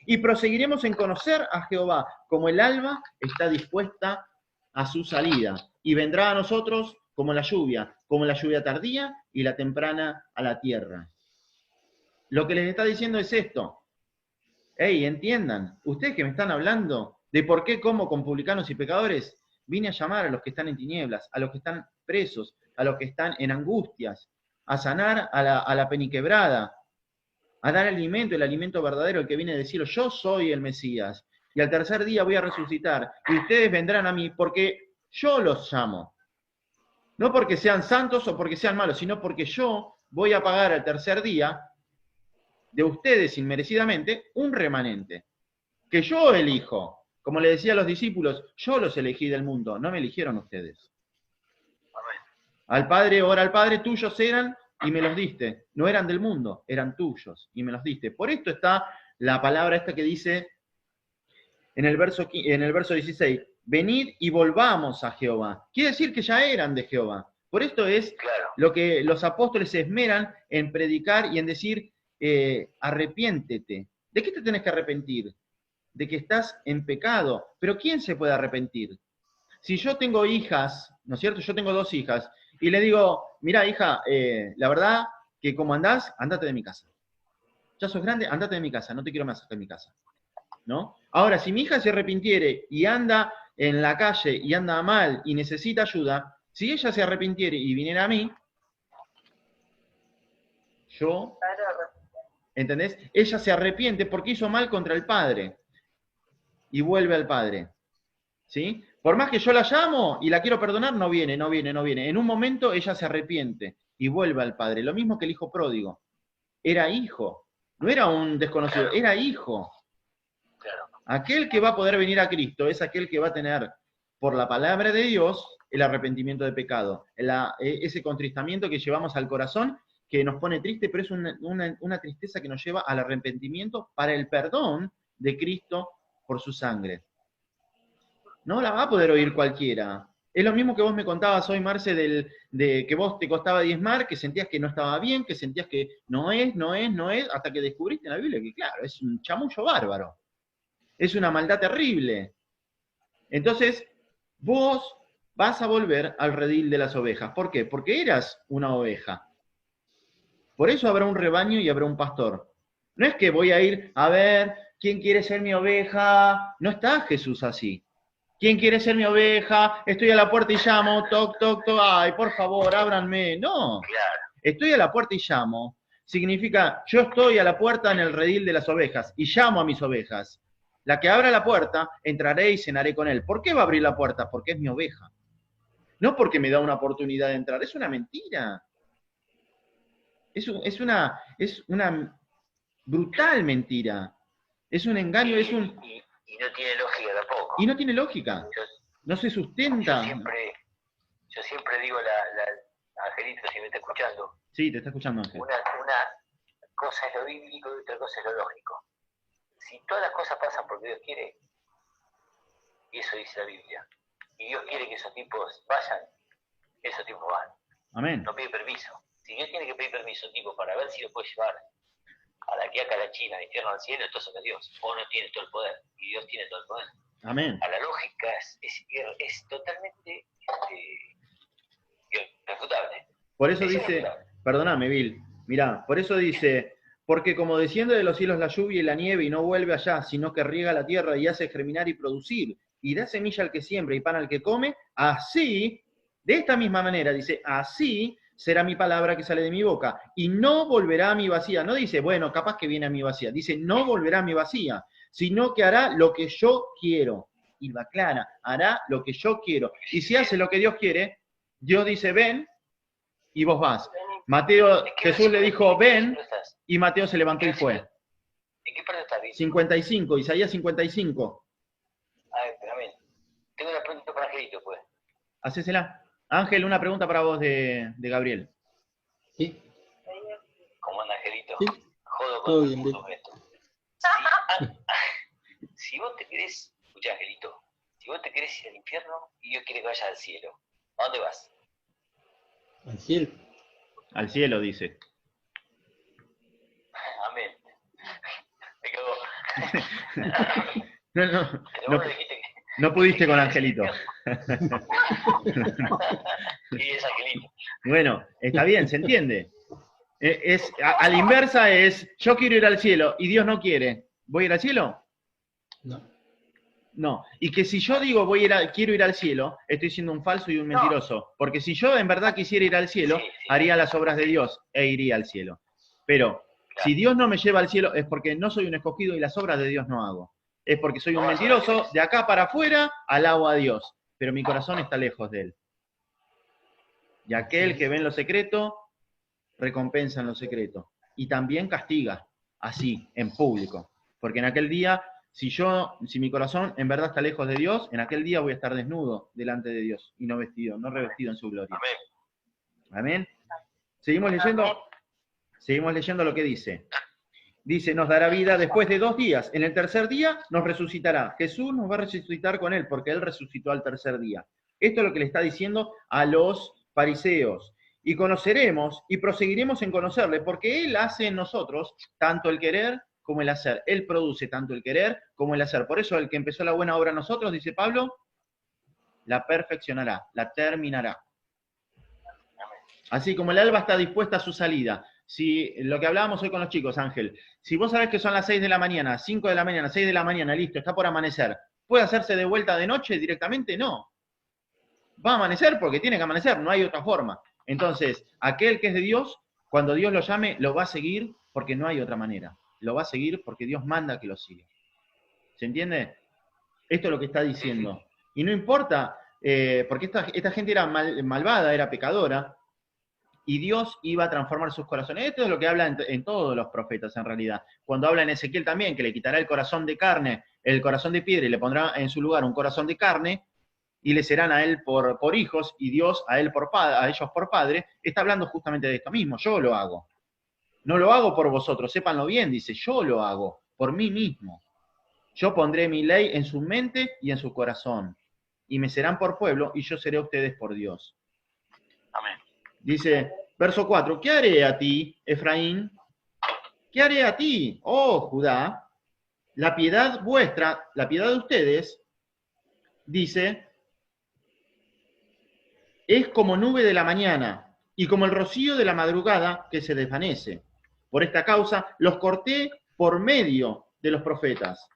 y proseguiremos en conocer a Jehová, como el alba está dispuesta a su salida. Y vendrá a nosotros como la lluvia tardía y la temprana a la tierra. Lo que les está diciendo es esto. Hey, entiendan, ustedes que me están hablando de por qué como con publicanos y pecadores, vine a llamar a los que están en tinieblas, a los que están presos, a los que están en angustias, a sanar a la peniquebrada, a dar alimento, el alimento verdadero, el que viene del cielo. Yo soy el Mesías, y al tercer día voy a resucitar, y ustedes vendrán a mí porque yo los llamo. No porque sean santos o porque sean malos, sino porque yo voy a pagar al tercer día de ustedes inmerecidamente un remanente, que yo elijo. Como le decía a los discípulos, yo los elegí del mundo, no me eligieron ustedes. Al Padre, ora al Padre, tuyos eran y me los diste. No eran del mundo, eran tuyos y me los diste. Por esto está la palabra esta que dice en el verso 16, venid y volvamos a Jehová. Quiere decir que ya eran de Jehová. Por esto es lo que los apóstoles se esmeran en predicar y en decir, arrepiéntete. ¿De qué te tenés que arrepentir? De que estás en pecado. Pero ¿quién se puede arrepentir? Si yo tengo hijas, ¿no es cierto? Yo tengo 2 hijas, y le digo, mira hija, la verdad que como andás, andate de mi casa. Ya sos grande, andate de mi casa, no te quiero más en mi casa. ¿No? Ahora, si mi hija se arrepintiere y anda en la calle y anda mal y necesita ayuda, Si ella se arrepintiera y viniera a mí, yo, ¿entendés? Ella se arrepiente porque hizo mal contra el Padre y vuelve al Padre, ¿sí? Por más que yo la llamo y la quiero perdonar, no viene. En un momento ella se arrepiente y vuelve al Padre. Lo mismo que el hijo pródigo. Era hijo, no era un desconocido, era hijo. Aquel que va a poder venir a Cristo es aquel que va a tener, por la palabra de Dios, el arrepentimiento de pecado, ese contristamiento que llevamos al corazón, que nos pone triste, pero es una tristeza que nos lleva al arrepentimiento para el perdón de Cristo por su sangre. No la va a poder oír cualquiera. Es lo mismo que vos me contabas hoy, Marce, de que vos te costaba diezmar, que sentías que no estaba bien, que sentías que no es, hasta que descubriste en la Biblia que, claro, es un chamullo bárbaro. Es una maldad terrible. Entonces, vos vas a volver al redil de las ovejas. ¿Por qué? Porque eras una oveja. Por eso habrá un rebaño y habrá un pastor. No es que voy a ir a ver quién quiere ser mi oveja. No está Jesús así. ¿Quién quiere ser mi oveja? Estoy a la puerta y llamo, toc, toc, toc, ay, por favor, ábranme. No, estoy a la puerta y llamo. Significa, yo estoy a la puerta en el redil de las ovejas y llamo a mis ovejas. La que abra la puerta, entraré y cenaré con él. ¿Por qué va a abrir la puerta? Porque es mi oveja. No porque me da una oportunidad de entrar. Es una mentira. Es una brutal mentira. Es un engaño, es un... Y no tiene lógica tampoco. Y no tiene lógica. No se sustenta. Yo siempre digo, Angelito, si me está escuchando. Sí, te está escuchando, Ángel. Una cosa es lo bíblico y otra cosa es lo lógico. Si todas las cosas pasan porque Dios quiere, y eso dice la Biblia, y Dios quiere que esos tipos vayan, esos tipos van. Amén. No pide permiso. Si Dios tiene que pedir permiso a un tipo para ver si lo puede llevar a la Quiaca, a la China, al infierno, al cielo, entonces es Dios. O no tiene todo el poder, y Dios tiene todo el poder. Amén. A la lógica es totalmente irrefutable. Por eso dice, perdóname, Bill, mirá, por eso dice, porque como desciende de los cielos la lluvia y la nieve y no vuelve allá, sino que riega la tierra y hace germinar y producir, y da semilla al que siembra y pan al que come, así, de esta misma manera, dice, así será mi palabra que sale de mi boca, y no volverá a mi vacía. No dice, bueno, capaz que viene a mi vacía, dice, no volverá a mi vacía, sino que hará lo que yo quiero. Y lo aclara, hará lo que yo quiero. Y si hace lo que Dios quiere, Dios dice, ven, y vos vas. Jesús le dijo, ven, y Mateo se levantó y fue. ¿En qué parte estás? 55, Isaías 55. A ver, espérame. Tengo una pregunta para Angelito, pues. Hacésela. Ángel, una pregunta para vos de Gabriel. ¿Sí? ¿Cómo anda, Angelito? Sí. Jodo Todo con bien, todo esto. Si vos te querés, escuchá, Angelito, si vos te querés ir al infierno y Dios quiere que vayas al cielo, ¿a dónde vas? Al cielo. Al cielo, dice. Amén. Me cagó. No pudiste con Angelito. Y es Angelito. Bueno, está bien, se entiende. A la inversa es, yo quiero ir al cielo y Dios no quiere. ¿Voy a ir al cielo? No. No. Y que si yo digo quiero ir al cielo, estoy siendo un falso y un mentiroso. Porque si yo en verdad quisiera ir al cielo, haría las obras de Dios e iría al cielo. Pero si Dios no me lleva al cielo es porque no soy un escogido y las obras de Dios no hago. Es porque soy un mentiroso, de acá para afuera alabo a Dios, pero mi corazón está lejos de Él. Y aquel que ve en lo secreto, recompensa en lo secreto. Y también castiga, así, en público. Porque en aquel día, si mi corazón en verdad está lejos de Dios, en aquel día voy a estar desnudo delante de Dios y no vestido, no revestido en su gloria. Amén. Seguimos leyendo lo que dice. Dice, nos dará vida después de 2 días. En el tercer día nos resucitará. Jesús nos va a resucitar con Él, porque Él resucitó al tercer día. Esto es lo que le está diciendo a los fariseos. Y conoceremos y proseguiremos en conocerle, porque Él hace en nosotros tanto el querer como el hacer. Él produce tanto el querer como el hacer. Por eso el que empezó la buena obra en nosotros, dice Pablo, la perfeccionará, la terminará. Así como el alba está dispuesta a su salida. Si lo que hablábamos hoy con los chicos, Ángel, si vos sabés que son las 6 de la mañana, 5 de la mañana, 6 de la mañana, listo, está por amanecer, ¿puede hacerse de vuelta de noche directamente? No. va a amanecer porque tiene que amanecer, no hay otra forma. Entonces, aquel que es de Dios, cuando Dios lo llame, lo va a seguir porque no hay otra manera. Lo va a seguir porque Dios manda que lo siga. ¿Se entiende? Esto es lo que está diciendo. Y no importa, porque esta gente era malvada, era pecadora, y Dios iba a transformar sus corazones. Esto es lo que habla en todos los profetas, en realidad. Cuando habla en Ezequiel también, que le quitará el corazón de carne, el corazón de piedra, y le pondrá en su lugar un corazón de carne, y le serán a él por hijos, y Dios a ellos por padre, está hablando justamente de esto mismo. Yo lo hago. No lo hago por vosotros, sépanlo bien, dice, yo lo hago, por mí mismo. Yo pondré mi ley en su mente y en su corazón, y me serán por pueblo, y yo seré a ustedes por Dios. Amén. Dice, verso 4, ¿qué haré a ti, Efraín? ¿Qué haré a ti, oh Judá? La piedad vuestra, la piedad de ustedes, dice, es como nube de la mañana y como el rocío de la madrugada que se desvanece. Por esta causa los corté por medio de los profetas.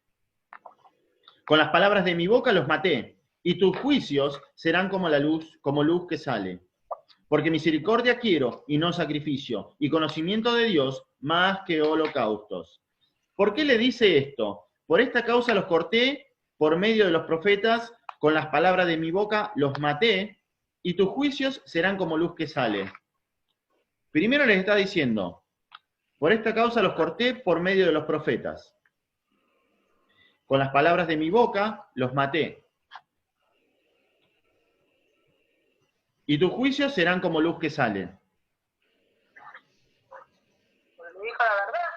Con las palabras de mi boca los maté, y tus juicios serán como la luz, como luz que sale. Porque misericordia quiero y no sacrificio, y conocimiento de Dios más que holocaustos. ¿Por qué le dice esto? Por esta causa los corté por medio de los profetas, con las palabras de mi boca los maté, y tus juicios serán como luz que sale. Primero les está diciendo, por esta causa los corté por medio de los profetas. Con las palabras de mi boca los maté. Y tus juicios serán como luz que sale. ¿Dijo la verdad?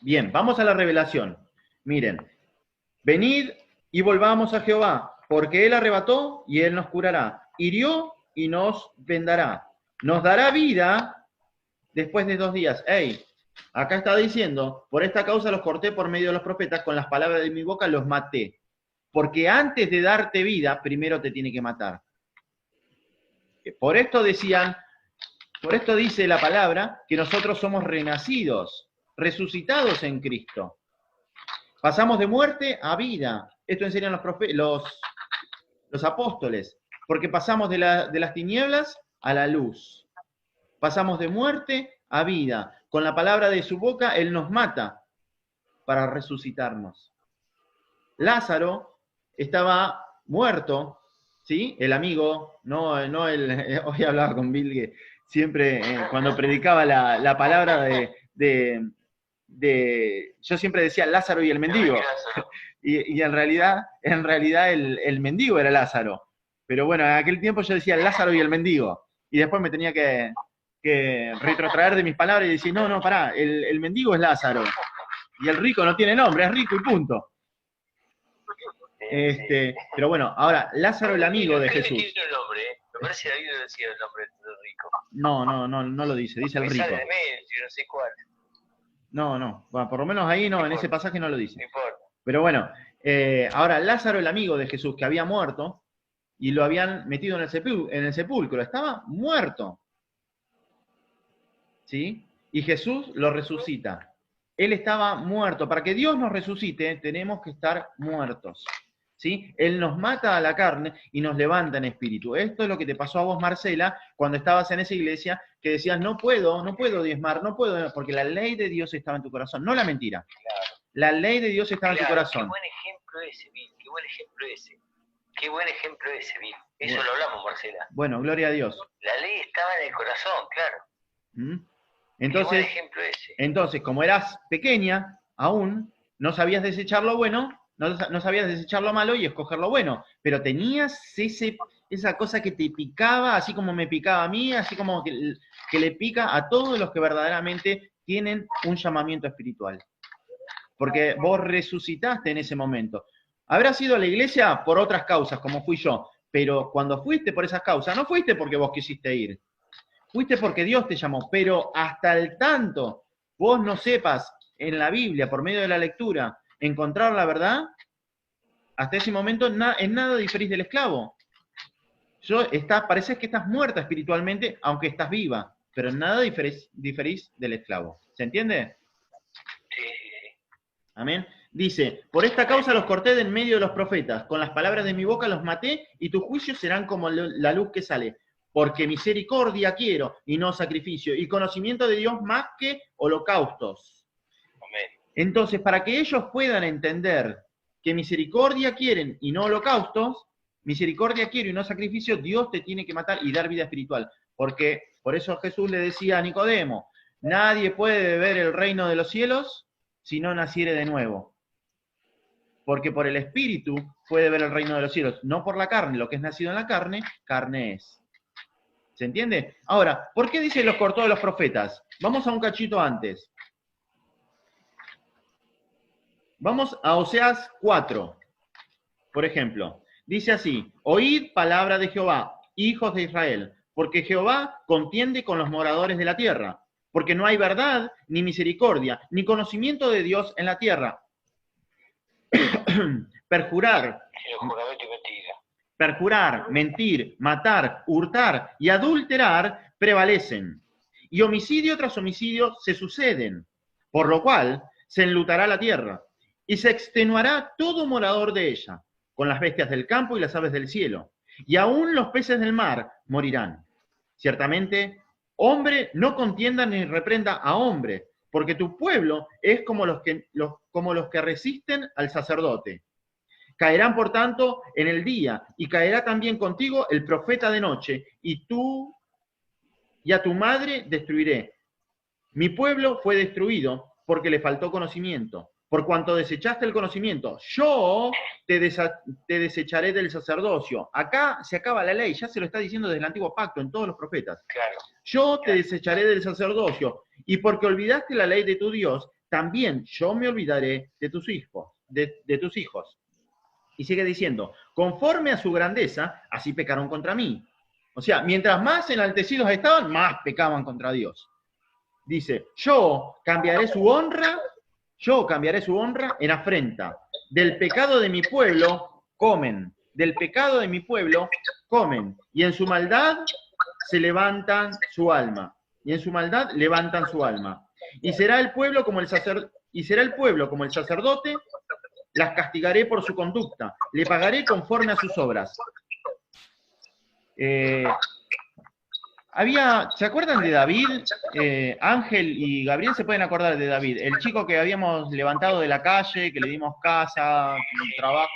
Bien, vamos a la revelación. Miren, venid y volvamos a Jehová, porque Él arrebató y Él nos curará. Hirió y nos vendará. Nos dará vida después de 2 días. Ey, acá está diciendo, por esta causa los corté por medio de los profetas, con las palabras de mi boca los maté. Porque antes de darte vida, primero te tiene que matar. Por esto decían, por esto dice la palabra, que nosotros somos renacidos, resucitados en Cristo. Pasamos de muerte a vida. Esto enseñan los apóstoles. Porque pasamos de las tinieblas a la luz. Pasamos de muerte a vida. Con la palabra de su boca, Él nos mata para resucitarnos. Lázaro estaba muerto, ¿sí? El amigo, no el... Hoy hablaba con Bill que siempre, cuando predicaba la palabra yo siempre decía Lázaro y el mendigo. Y en realidad el mendigo era Lázaro. Pero bueno, en aquel tiempo yo decía Lázaro y el mendigo. Y después me tenía que retrotraer de mis palabras y decir, no, pará, el mendigo es Lázaro. Y el rico no tiene nombre, es rico y punto. Pero bueno, ahora, Lázaro el amigo de Jesús. Tiene un nombre, me parece que David no decía el nombre del rico. No lo dice el rico. Sale de medio, no sé cuál. No, bueno, por lo menos ahí no, en ese pasaje no lo dice. No importa. Pero bueno, ahora Lázaro el amigo de Jesús que había muerto y lo habían metido en el sepulcro, estaba muerto. ¿Sí? Y Jesús lo resucita. Él estaba muerto. Para que Dios nos resucite, tenemos que estar muertos. ¿Sí? Él nos mata a la carne y nos levanta en espíritu. Esto es lo que te pasó a vos, Marcela, cuando estabas en esa iglesia, que decías, no puedo diezmar, no puedo, porque la ley de Dios estaba en tu corazón, no la mentira. Claro. La ley de Dios estaba en tu corazón. Qué buen ejemplo ese, Bill, qué buen ejemplo ese, Bill. Eso lo hablamos, Marcela. Bueno, gloria a Dios. La ley estaba en el corazón, claro. Entonces, qué buen ejemplo ese. Entonces, como eras pequeña, aún, no sabías desechar lo bueno, no sabías desechar lo malo y escoger lo bueno, pero tenías esa cosa que te picaba, así como me picaba a mí, así como que le pica a todos los que verdaderamente tienen un llamamiento espiritual. Porque vos resucitaste en ese momento. Habrás ido a la iglesia por otras causas, como fui yo, pero cuando fuiste por esas causas, no fuiste porque vos quisiste ir, fuiste porque Dios te llamó, pero hasta el tanto vos no sepas en la Biblia, por medio de la lectura, encontrar la verdad, hasta ese momento en nada diferís del esclavo. Pareces que estás muerta espiritualmente, aunque estás viva, pero en nada diferís del esclavo. ¿Se entiende? Sí. Amén. Dice, por esta causa los corté de en medio de los profetas, con las palabras de mi boca los maté, y tus juicios serán como la luz que sale. Porque misericordia quiero, y no sacrificio, y conocimiento de Dios más que holocaustos. Amén. Entonces, para que ellos puedan entender que misericordia quieren y no holocaustos, misericordia quiero y no sacrificio, Dios te tiene que matar y dar vida espiritual. Porque, por eso Jesús le decía a Nicodemo, nadie puede ver el reino de los cielos si no naciere de nuevo. Porque por el Espíritu puede ver el reino de los cielos, no por la carne. Lo que es nacido en la carne, carne es. ¿Se entiende? Ahora, ¿por qué dice los cortó de los profetas? Vamos a un cachito antes. Vamos a Oseas 4, por ejemplo. Dice así, oíd palabra de Jehová, hijos de Israel, porque Jehová contiende con los moradores de la tierra, porque no hay verdad, ni misericordia, ni conocimiento de Dios en la tierra. Perjurar, mentir, matar, hurtar y adulterar prevalecen. Y homicidio tras homicidio se suceden, por lo cual se enlutará la tierra, y se extenuará todo morador de ella, con las bestias del campo y las aves del cielo, y aún los peces del mar morirán. Ciertamente, hombre no contienda ni reprenda a hombre, porque tu pueblo es como los que resisten al sacerdote. Caerán, por tanto, en el día, y caerá también contigo el profeta de noche, y tú y a tu madre destruiré. Mi pueblo fue destruido porque le faltó conocimiento. Por cuanto desechaste el conocimiento, yo te desecharé del sacerdocio. Acá se acaba la ley, ya se lo está diciendo desde el antiguo pacto en todos los profetas. Claro. Yo te desecharé del sacerdocio, y porque olvidaste la ley de tu Dios, también yo me olvidaré de tus hijos, de tus hijos. Y sigue diciendo, conforme a su grandeza, así pecaron contra mí. O sea, mientras más enaltecidos estaban, más pecaban contra Dios. Dice, yo cambiaré su honra en afrenta. Del pecado de mi pueblo comen, del pecado de mi pueblo comen, y en su maldad se levantan su alma. Y en su maldad levantan su alma. Y será el pueblo como el sacerdote, las castigaré por su conducta, le pagaré conforme a sus obras. ¿Se acuerdan de David? Ángel y Gabriel se pueden acordar de David, el chico que habíamos levantado de la calle, que le dimos casa, trabajo.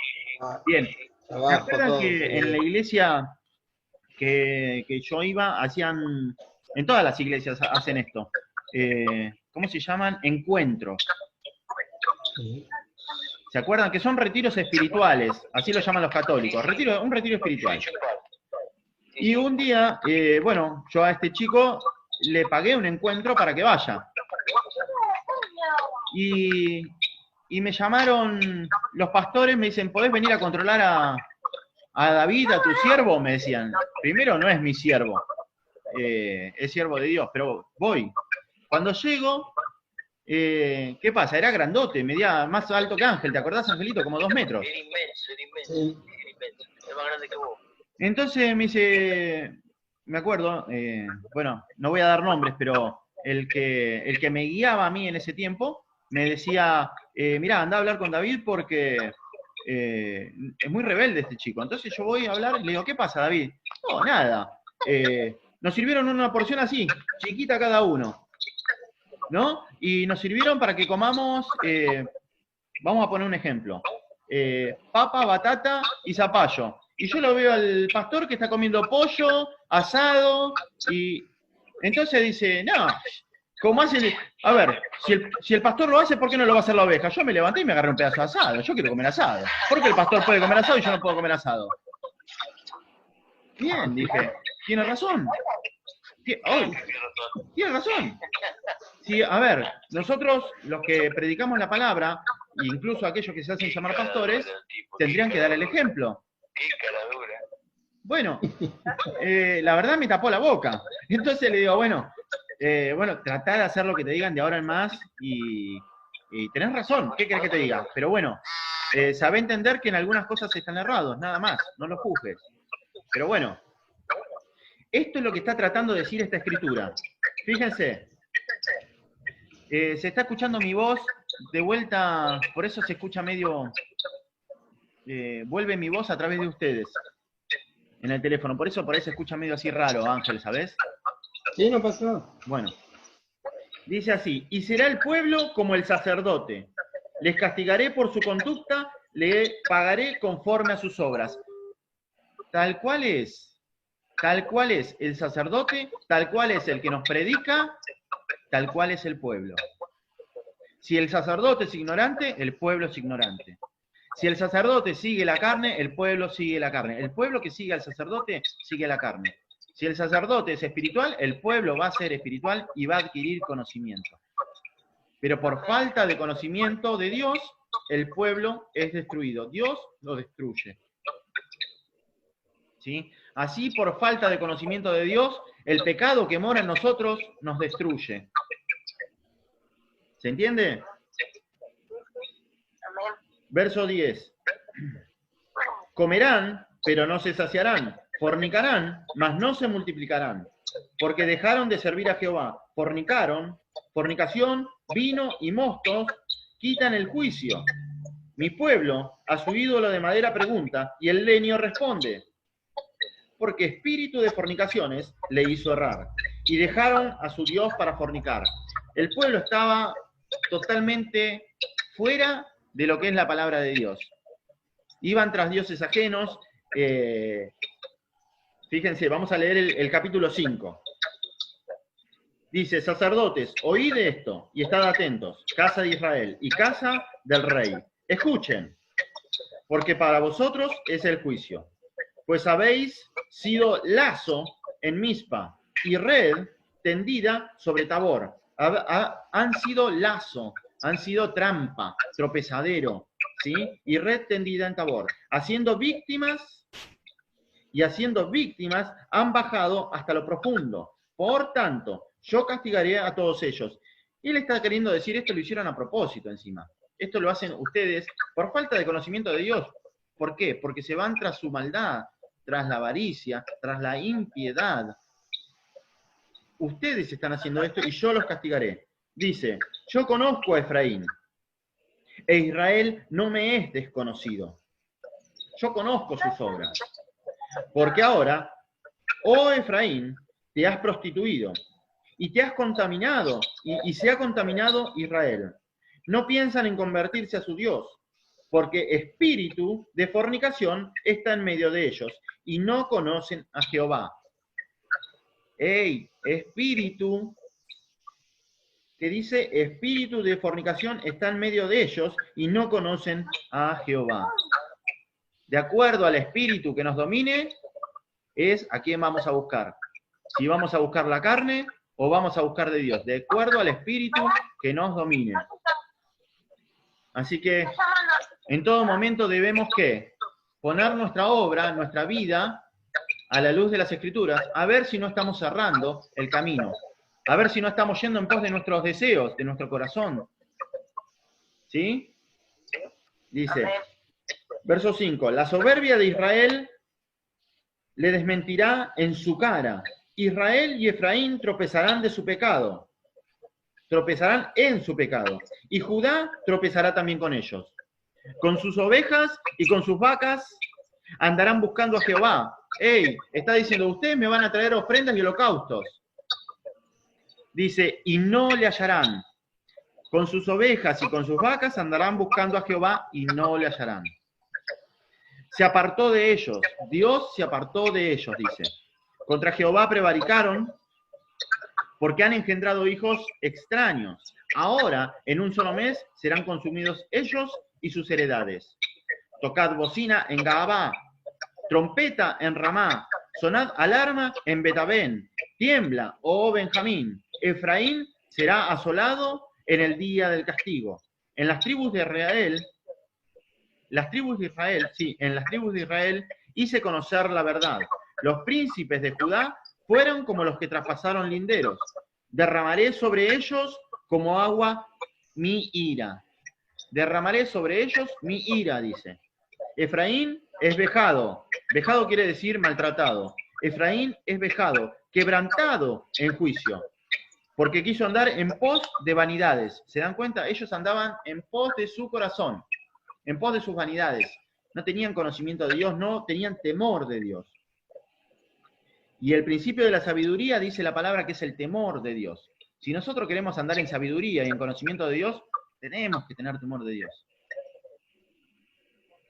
Bien, ¿se acuerdan que en la iglesia que yo iba, hacían, en todas las iglesias hacen esto, ¿cómo se llaman? Encuentros. ¿Se acuerdan? Que son retiros espirituales, así lo llaman los católicos, un retiro espiritual. Y un día, yo a este chico le pagué un encuentro para que vaya. Y me llamaron los pastores, me dicen, ¿podés venir a controlar a David, a tu siervo? Me decían. Primero, no es mi siervo, es siervo de Dios, pero voy. Cuando llego, ¿qué pasa? Era grandote, medía más alto que Ángel, ¿te acordás, Angelito? Como 2 metros. Era inmenso. Es más grande que vos. Entonces me dice, me acuerdo, no voy a dar nombres, pero el que me guiaba a mí en ese tiempo me decía, mirá, anda a hablar con David porque es muy rebelde este chico. Entonces yo voy a hablar y le digo, ¿qué pasa, David? No, nada. Nos sirvieron una porción así, chiquita cada uno, ¿no? Y nos sirvieron para que comamos, vamos a poner un ejemplo, papa, batata y zapallo. Y yo lo veo al pastor que está comiendo pollo, asado, y entonces dice, no, ¿cómo hace? A ver, si el pastor lo hace, ¿por qué no lo va a hacer la oveja? Yo me levanté y me agarré un pedazo de asado, yo quiero comer asado. ¿Por qué el pastor puede comer asado y yo no puedo comer asado? Bien, dije, tiene razón. Tiene razón. Sí, a ver, nosotros los que predicamos la palabra, incluso aquellos que se hacen llamar pastores, tendrían que dar el ejemplo. Qué caradura. Bueno, la verdad me tapó la boca. Entonces le digo, tratá de hacer lo que te digan de ahora en más y tenés razón, ¿qué querés que te diga? Pero bueno, sabé entender que en algunas cosas están errados, nada más, no lo juzgues. Pero bueno, esto es lo que está tratando de decir esta escritura. Fíjense, Se está escuchando mi voz de vuelta, por eso se escucha medio... vuelve mi voz a través de ustedes en el teléfono, por eso por ahí se escucha medio así raro, Ángel, ¿sabes? Sí, no pasa nada. Bueno, dice así, y será el pueblo como el sacerdote, les castigaré por su conducta, le pagaré conforme a sus obras. Tal cual es el sacerdote, tal cual es el que nos predica, tal cual es el pueblo. Si el sacerdote es ignorante, el pueblo es ignorante. Si el sacerdote sigue la carne, el pueblo sigue la carne. El pueblo que sigue al sacerdote sigue la carne. Si el sacerdote es espiritual, el pueblo va a ser espiritual y va a adquirir conocimiento. Pero por falta de conocimiento de Dios, el pueblo es destruido. Dios lo destruye. ¿Sí? Así, por falta de conocimiento de Dios, el pecado que mora en nosotros nos destruye. ¿Se entiende? Amén. Verso 10. Comerán, pero no se saciarán. Fornicarán, mas no se multiplicarán. Porque dejaron de servir a Jehová. Fornicaron, fornicación, vino y mostos quitan el juicio. Mi pueblo a su ídolo de madera pregunta, y el leño responde. Porque espíritu de fornicaciones le hizo errar. Y dejaron a su Dios para fornicar. El pueblo estaba totalmente fuera de lo que es la palabra de Dios. Iban tras dioses ajenos. Fíjense, vamos a leer el capítulo 5. Dice, sacerdotes, oíd esto y estad atentos, casa de Israel y casa del rey. Escuchen, porque para vosotros es el juicio. Pues habéis sido lazo en Mizpa y red tendida sobre Tabor. Han sido lazo, han sido trampa, tropezadero, ¿sí? Y red tendida en Tabor. Haciendo víctimas han bajado hasta lo profundo. Por tanto, yo castigaré a todos ellos. Y él está queriendo decir, esto lo hicieron a propósito encima. Esto lo hacen ustedes por falta de conocimiento de Dios. ¿Por qué? Porque se van tras su maldad, tras la avaricia, tras la impiedad. Ustedes están haciendo esto y yo los castigaré. Dice, yo conozco a Efraín, e Israel no me es desconocido. Yo conozco sus obras. Porque ahora, oh Efraín, te has prostituido, y te has contaminado, y se ha contaminado Israel. No piensan en convertirse a su Dios, porque espíritu de fornicación está en medio de ellos, y no conocen a Jehová. ¡Ey! Espíritu, que dice, espíritu de fornicación está en medio de ellos, y no conocen a Jehová. De acuerdo al espíritu que nos domine, es a quién vamos a buscar. Si vamos a buscar la carne o vamos a buscar de Dios, de acuerdo al espíritu que nos domine. Así que en todo momento debemos ¿qué? Poner nuestra obra, nuestra vida, a la luz de las Escrituras, a ver si no estamos cerrando el camino, a ver si no estamos yendo en pos de nuestros deseos, de nuestro corazón. ¿Sí? Dice, verso 5, la soberbia de Israel le desmentirá en su cara. Israel y Efraín tropezarán de su pecado. Tropezarán en su pecado. Y Judá tropezará también con ellos. Con sus ovejas y con sus vacas andarán buscando a Jehová. ¡Ey! Está diciendo, ustedes me van a traer ofrendas y holocaustos. Dice, y no le hallarán. Con sus ovejas y con sus vacas andarán buscando a Jehová y no le hallarán. Se apartó de ellos. Dios se apartó de ellos, dice. Contra Jehová prevaricaron porque han engendrado hijos extraños. Ahora, en un solo mes, serán consumidos ellos y sus heredades. Tocad bocina en Gaabá, trompeta en Ramá, sonad alarma en Betabén. Tiembla, oh Benjamín. Efraín será asolado en el día del castigo. En las tribus de Israel, en las tribus de Israel hice conocer la verdad. Los príncipes de Judá fueron como los que traspasaron linderos. Derramaré sobre ellos como agua mi ira. Derramaré sobre ellos mi ira, dice. Efraín es vejado. Vejado quiere decir maltratado. Efraín es vejado, quebrantado en juicio. porque quiso andar en pos de vanidades. ¿Se dan cuenta? Ellos andaban en pos de su corazón, en pos de sus vanidades. No tenían conocimiento de Dios, no tenían temor de Dios. Y el principio de la sabiduría dice la palabra que es el temor de Dios. Si nosotros queremos andar en sabiduría y en conocimiento de Dios, tenemos que tener temor de Dios.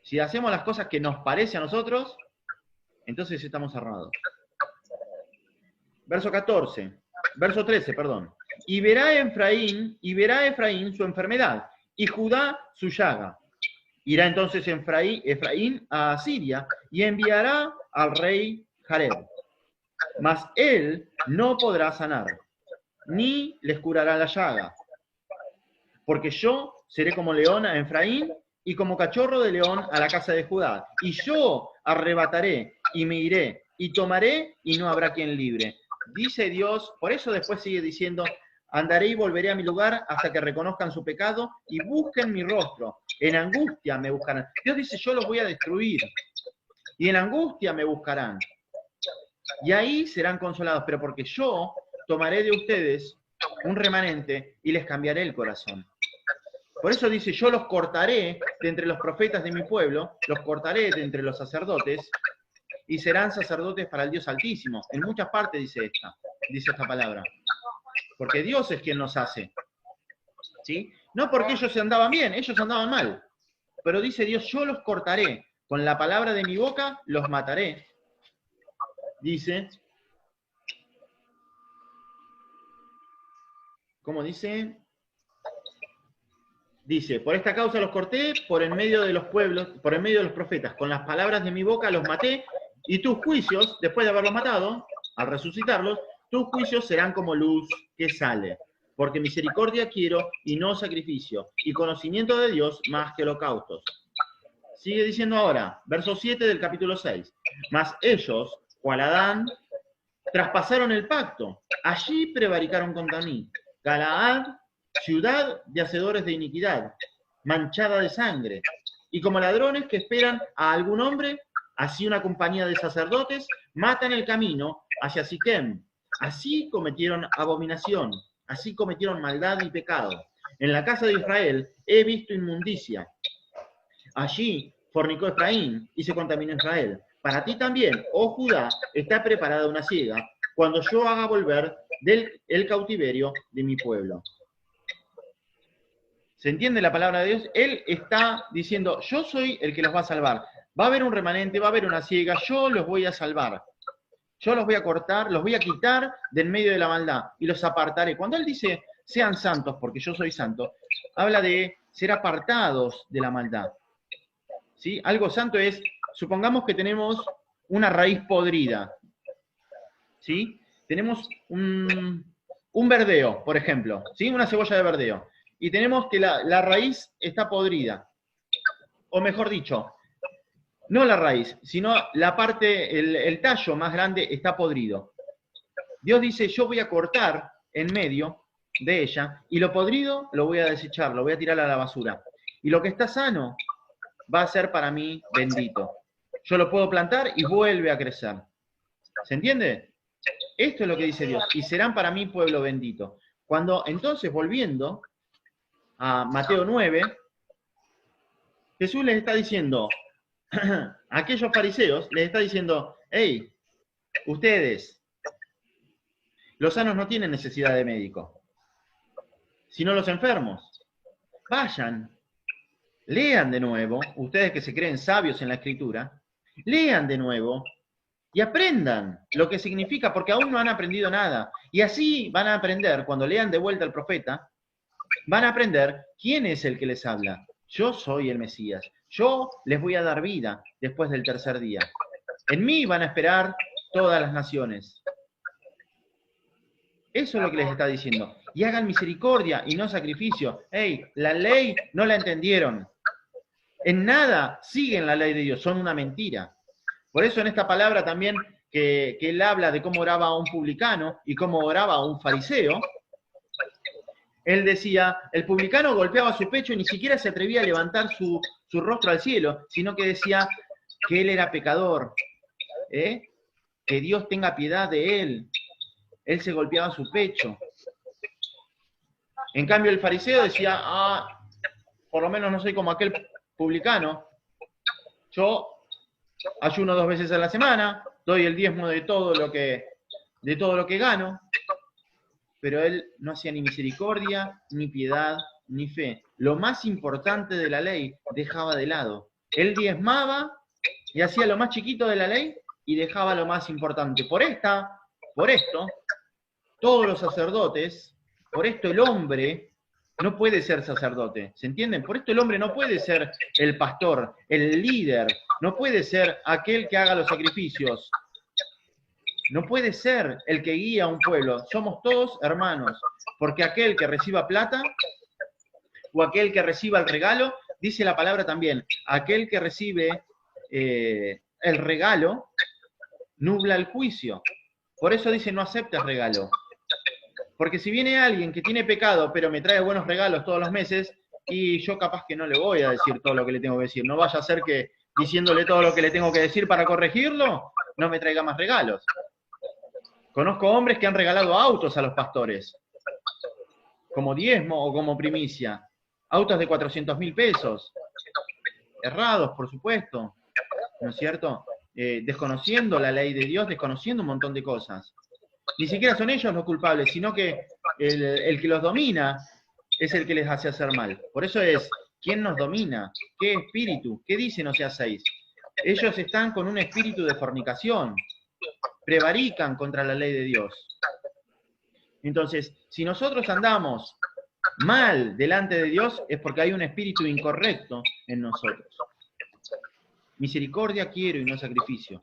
Si hacemos las cosas que nos parece a nosotros, entonces estamos errados. Verso 13, perdón. Y verá Efraín su enfermedad, y Judá su llaga. Irá entonces Efraín a Asiria, y enviará al rey Jareb. Mas él no podrá sanar, ni les curará la llaga. Porque yo seré como león a Efraín, y como cachorro de león a la casa de Judá. Y yo arrebataré, y me iré, y tomaré, y no habrá quien libre. Dice Dios, por eso después sigue diciendo, andaré y volveré a mi lugar hasta que reconozcan su pecado y busquen mi rostro. En angustia me buscarán. Dios dice, yo los voy a destruir. Y en angustia me buscarán. Y ahí serán consolados, pero porque yo tomaré de ustedes un remanente y les cambiaré el corazón. Por eso dice, yo los cortaré de entre los profetas de mi pueblo, los cortaré de entre los sacerdotes, y serán sacerdotes para el Dios Altísimo. En muchas partes dice esta palabra. Porque Dios es quien nos hace. ¿Sí? No porque ellos andaban bien, ellos andaban mal. Pero dice Dios, yo los cortaré, con la palabra de mi boca los mataré. Dice, ¿cómo dice? Dice, por esta causa los corté, por en medio de los pueblos, por en medio de los profetas, con las palabras de mi boca los maté, y tus juicios, después de haberlos matado, al resucitarlos, tus juicios serán como luz que sale. Porque misericordia quiero y no sacrificio, y conocimiento de Dios más que holocaustos. Sigue diciendo ahora, verso 7 del capítulo 6. Mas ellos, cual Adán, traspasaron el pacto. Allí prevaricaron contra mí. Galaad, ciudad de hacedores de iniquidad, manchada de sangre. Y como ladrones que esperan a algún hombre, así una compañía de sacerdotes matan el camino hacia Siquem. Así cometieron abominación, así cometieron maldad y pecado. En la casa de Israel he visto inmundicia. Allí fornicó Efraín y se contaminó Israel. Para ti también, oh Judá, está preparada una siega, cuando yo haga volver del cautiverio de mi pueblo. ¿Se entiende la palabra de Dios? Él está diciendo, yo soy el que los va a salvar. Va a haber un remanente, va a haber una siega, yo los voy a salvar. Yo los voy a cortar, los voy a quitar del medio de la maldad y los apartaré. Cuando él dice, sean santos porque yo soy santo, habla de ser apartados de la maldad. ¿Sí? Algo santo es, supongamos que tenemos una raíz podrida. ¿Sí? Tenemos un verdeo, por ejemplo, ¿sí? Una cebolla de verdeo. Y tenemos que la raíz está podrida. O mejor dicho, no la raíz, sino la parte, el tallo más grande está podrido. Dios dice, yo voy a cortar en medio de ella, y lo podrido lo voy a desechar, lo voy a tirar a la basura. Y lo que está sano va a ser para mí bendito. Yo lo puedo plantar y vuelve a crecer. ¿Se entiende? Esto es lo que dice Dios. Y serán para mí pueblo bendito. Cuando entonces, volviendo a Mateo 9, Jesús les está diciendo, a aquellos fariseos, les está diciendo, hey, ustedes, los sanos no tienen necesidad de médico, sino los enfermos. Vayan, lean de nuevo, ustedes que se creen sabios en la Escritura, lean de nuevo y aprendan lo que significa, porque aún no han aprendido nada. Y así van a aprender, cuando lean de vuelta al profeta, van a aprender quién es el que les habla. Yo soy el Mesías. Yo les voy a dar vida después del tercer día. En mí van a esperar todas las naciones. Eso es lo que les está diciendo. Y hagan misericordia y no sacrificio. Hey, la ley no la entendieron. En nada siguen la ley de Dios. Son una mentira. Por eso en esta palabra también que él habla de cómo oraba a un publicano y cómo oraba a un fariseo, él decía, el publicano golpeaba su pecho y ni siquiera se atrevía a levantar su rostro al cielo, sino que decía que él era pecador, que Dios tenga piedad de él. Él se golpeaba su pecho. En cambio, el fariseo decía, por lo menos no soy como aquel publicano. Yo ayuno 2 veces a la semana, doy el diezmo de todo lo que gano, pero él no hacía ni misericordia, ni piedad, ni fe. Lo más importante de la ley dejaba de lado. Él diezmaba y hacía lo más chiquito de la ley y dejaba lo más importante. Por esto, todos los sacerdotes, por esto el hombre no puede ser sacerdote, ¿se entienden? Por esto el hombre no puede ser el pastor, el líder, no puede ser aquel que haga los sacrificios, no puede ser el que guía a un pueblo. Somos todos hermanos, porque aquel que reciba plata o aquel que reciba el regalo, dice la palabra también, aquel que recibe el regalo nubla el juicio. Por eso dice no aceptes regalo. Porque si viene alguien que tiene pecado, pero me trae buenos regalos todos los meses, y yo capaz que no le voy a decir todo lo que le tengo que decir. No vaya a ser que diciéndole todo lo que le tengo que decir para corregirlo, no me traiga más regalos. Conozco hombres que han regalado autos a los pastores, como diezmo o como primicia. Autos de 400.000 pesos. Errados, por supuesto. ¿No es cierto? Desconociendo la ley de Dios, desconociendo un montón de cosas. Ni siquiera son ellos los culpables, sino que el que los domina es el que les hace hacer mal. Por eso es, ¿quién nos domina? ¿Qué espíritu? ¿Qué dice no sea 6? Ellos están con un espíritu de fornicación, prevarican contra la ley de Dios. Entonces, si nosotros andamos mal delante de Dios, es porque hay un espíritu incorrecto en nosotros. Misericordia quiero y no sacrificio.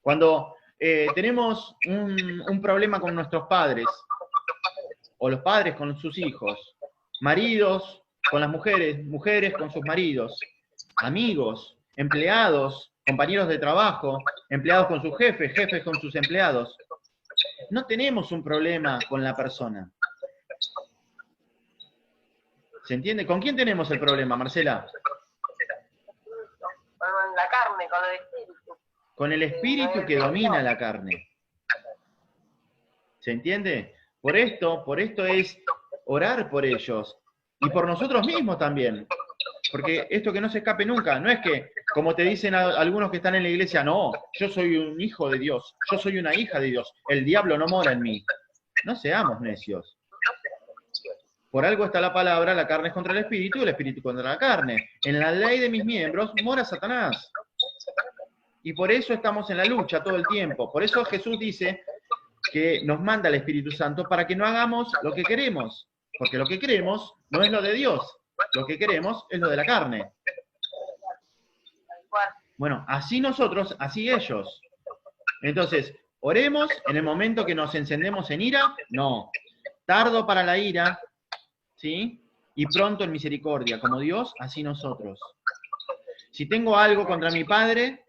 Cuando tenemos un problema con nuestros padres, o los padres con sus hijos, maridos con las mujeres, mujeres con sus maridos, amigos, empleados, compañeros de trabajo, empleados con sus jefes, jefes con sus empleados, no tenemos un problema con la persona. ¿Se entiende? ¿Con quién tenemos el problema, Marcela? Con la carne, con el espíritu. Con el espíritu que domina la carne. ¿Se entiende? Por esto es orar por ellos y por nosotros mismos también. Porque esto que no se escape nunca, no es que, como te dicen algunos que están en la iglesia, no, yo soy un hijo de Dios, yo soy una hija de Dios, el diablo no mora en mí. No seamos necios. Por algo está la palabra, la carne es contra el espíritu y el espíritu contra la carne. En la ley de mis miembros mora Satanás. Y por eso estamos en la lucha todo el tiempo. Por eso Jesús dice que nos manda el Espíritu Santo para que no hagamos lo que queremos. Porque lo que queremos no es lo de Dios. Lo que queremos es lo de la carne. Bueno, así nosotros, así ellos. Entonces, oremos en el momento que nos encendemos en ira. No. Tardo para la ira, ¿sí? Y pronto en misericordia. Como Dios, así nosotros. Si tengo algo contra mi padre,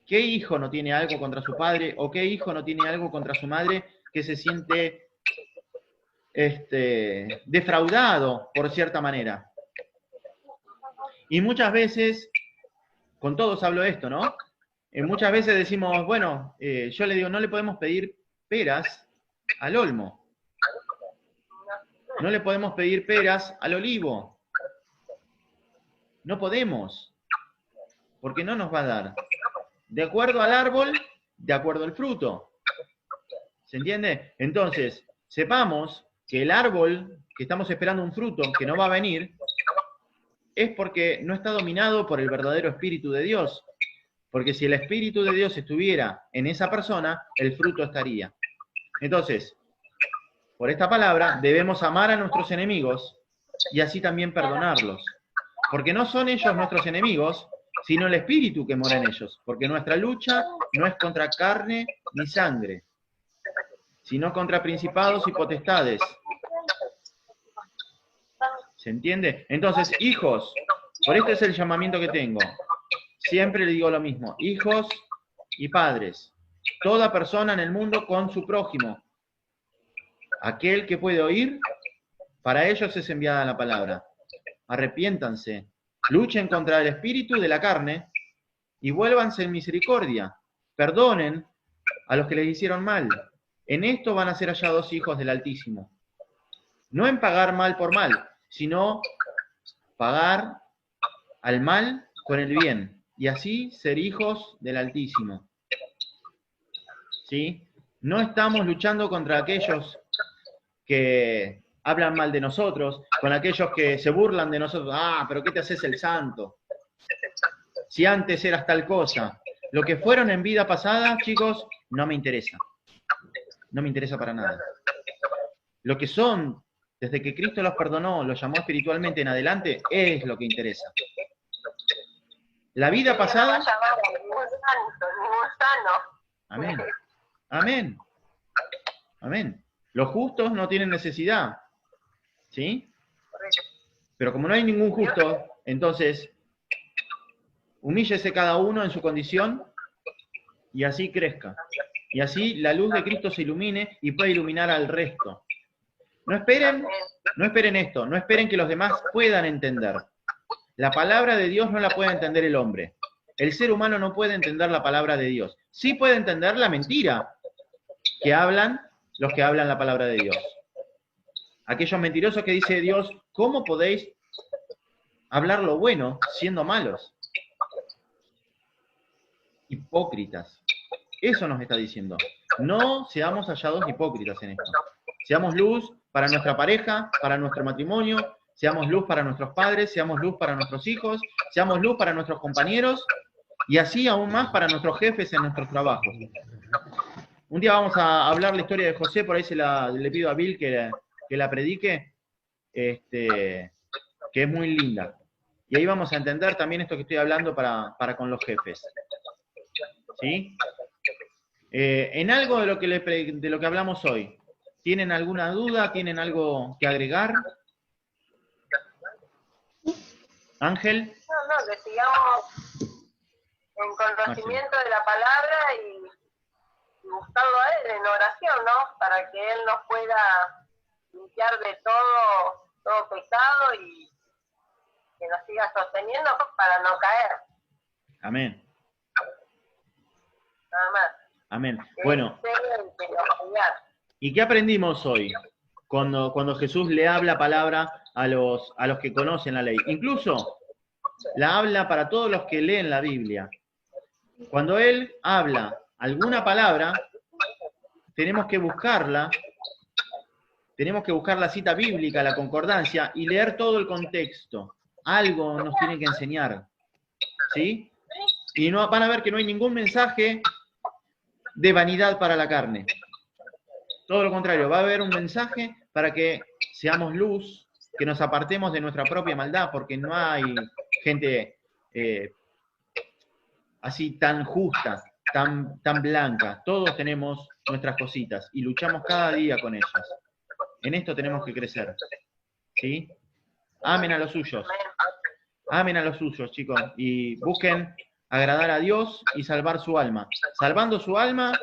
¿qué hijo no tiene algo contra su padre? ¿O qué hijo no tiene algo contra su madre que se siente defraudado por cierta manera? Y muchas veces, con todos hablo esto, ¿no? Muchas veces decimos, bueno, yo le digo, no le podemos pedir peras al olmo. No le podemos pedir peras al olivo. No podemos, porque no nos va a dar. De acuerdo al árbol, de acuerdo al fruto. ¿Se entiende? Entonces, sepamos que el árbol, que estamos esperando un fruto que no va a venir, es porque no está dominado por el verdadero Espíritu de Dios. Porque si el Espíritu de Dios estuviera en esa persona, el fruto estaría. Entonces, por esta palabra, debemos amar a nuestros enemigos y así también perdonarlos. Porque no son ellos nuestros enemigos, sino el Espíritu que mora en ellos. Porque nuestra lucha no es contra carne ni sangre, sino contra principados y potestades. ¿Se entiende? Entonces, hijos, por esto es el llamamiento que tengo. Siempre le digo lo mismo, hijos y padres. Toda persona en el mundo con su prójimo. Aquel que puede oír, para ellos es enviada la palabra. Arrepiéntanse, luchen contra el espíritu de la carne y vuélvanse en misericordia. Perdonen a los que les hicieron mal. En esto van a ser hallados hijos del Altísimo. No en pagar mal por mal, sino pagar al mal con el bien, y así ser hijos del Altísimo. ¿Sí? No estamos luchando contra aquellos que hablan mal de nosotros, con aquellos que se burlan de nosotros. Ah, pero ¿qué te haces el santo? Si antes eras tal cosa. Lo que fueron en vida pasada, chicos, no me interesa. No me interesa para nada. Lo que son, desde que Cristo los perdonó, los llamó espiritualmente en adelante, es lo que interesa. La vida pasada... Ningún santo, ningún sano. Amén. Amén. Amén. Los justos no tienen necesidad. ¿Sí? Pero como no hay ningún justo, entonces humíllese cada uno en su condición y así crezca. Y así la luz de Cristo se ilumine y pueda iluminar al resto. No esperen esto, no esperen que los demás puedan entender. La palabra de Dios no la puede entender el hombre. El ser humano no puede entender la palabra de Dios. Sí puede entender la mentira que hablan los que hablan la palabra de Dios. Aquellos mentirosos que dice Dios, ¿cómo podéis hablar lo bueno siendo malos? Hipócritas. Eso nos está diciendo. No seamos hallados hipócritas en esto. Seamos luz para nuestra pareja, para nuestro matrimonio, seamos luz para nuestros padres, seamos luz para nuestros hijos, seamos luz para nuestros compañeros y así aún más para nuestros jefes en nuestros trabajos. Un día vamos a hablar la historia de José, por ahí le pido a Bill que la predique, que es muy linda. Y ahí vamos a entender también esto que estoy hablando para con los jefes. ¿Sí? En algo de lo que hablamos hoy, ¿tienen alguna duda? ¿Tienen algo que agregar? Ángel. No, que sigamos en conocimiento de la palabra y buscarlo a Él en oración, ¿no? Para que Él nos pueda limpiar de todo pecado y que nos siga sosteniendo para no caer. Amén. Nada más. Amén. Bueno. ¿Y qué aprendimos hoy? Cuando Jesús le habla palabra a los que conocen la ley. Incluso la habla para todos los que leen la Biblia. Cuando Él habla alguna palabra, tenemos que buscar la cita bíblica, la concordancia, y leer todo el contexto. Algo nos tiene que enseñar. ¿Sí? Y no, van a ver que no hay ningún mensaje de vanidad para la carne. Todo lo contrario, va a haber un mensaje para que seamos luz, que nos apartemos de nuestra propia maldad, porque no hay gente así tan justa, tan blanca. Todos tenemos nuestras cositas y luchamos cada día con ellas. En esto tenemos que crecer. ¿Sí? Amen a los suyos. Amen a los suyos, chicos. Y busquen agradar a Dios y salvar su alma. Salvando su alma,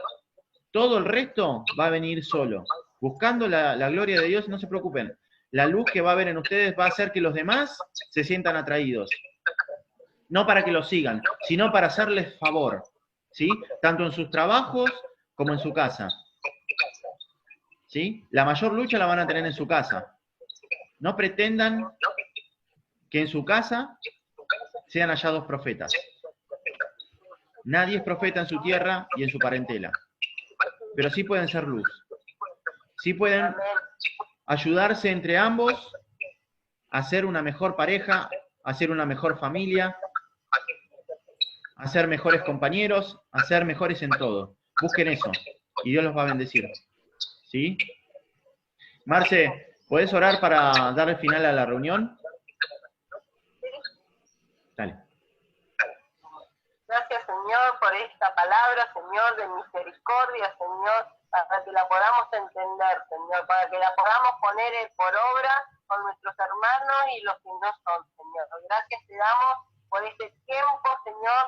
todo el resto va a venir solo. Buscando la gloria de Dios, no se preocupen. La luz que va a haber en ustedes va a hacer que los demás se sientan atraídos. No para que los sigan, sino para hacerles favor. ¿Sí? Tanto en sus trabajos como en su casa. ¿Sí? La mayor lucha la van a tener en su casa. No pretendan que en su casa sean hallados profetas. Nadie es profeta en su tierra y en su parentela. Pero sí pueden ser luz. Sí pueden ayudarse entre ambos a ser una mejor pareja, a ser una mejor familia, a ser mejores compañeros, a ser mejores en todo. Busquen eso y Dios los va a bendecir. ¿Sí? Marce, ¿podés orar para dar el final a la reunión? Dale. Gracias, Señor, por esta palabra, Señor, de misericordia, Señor, para que la podamos entender, Señor, para que la podamos poner por obra con nuestros hermanos y los que no son, Señor. Gracias te damos por este tiempo, Señor,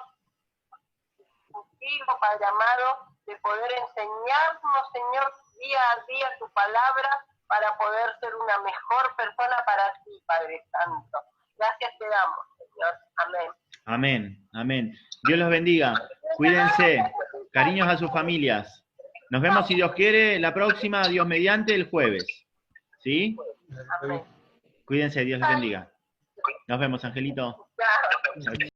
contigo, Padre amado, de poder enseñarnos, Señor, día a día tu palabra para poder ser una mejor persona para ti, Padre Santo. Gracias te damos, Señor. Amén. Amén, amén. Dios los bendiga. Cuídense. Cariños a sus familias. Nos vemos, si Dios quiere, la próxima, Dios mediante, el jueves. ¿Sí? Amén. Cuídense, Dios les bendiga. Nos vemos, Angelito. Chao. Chau, chau.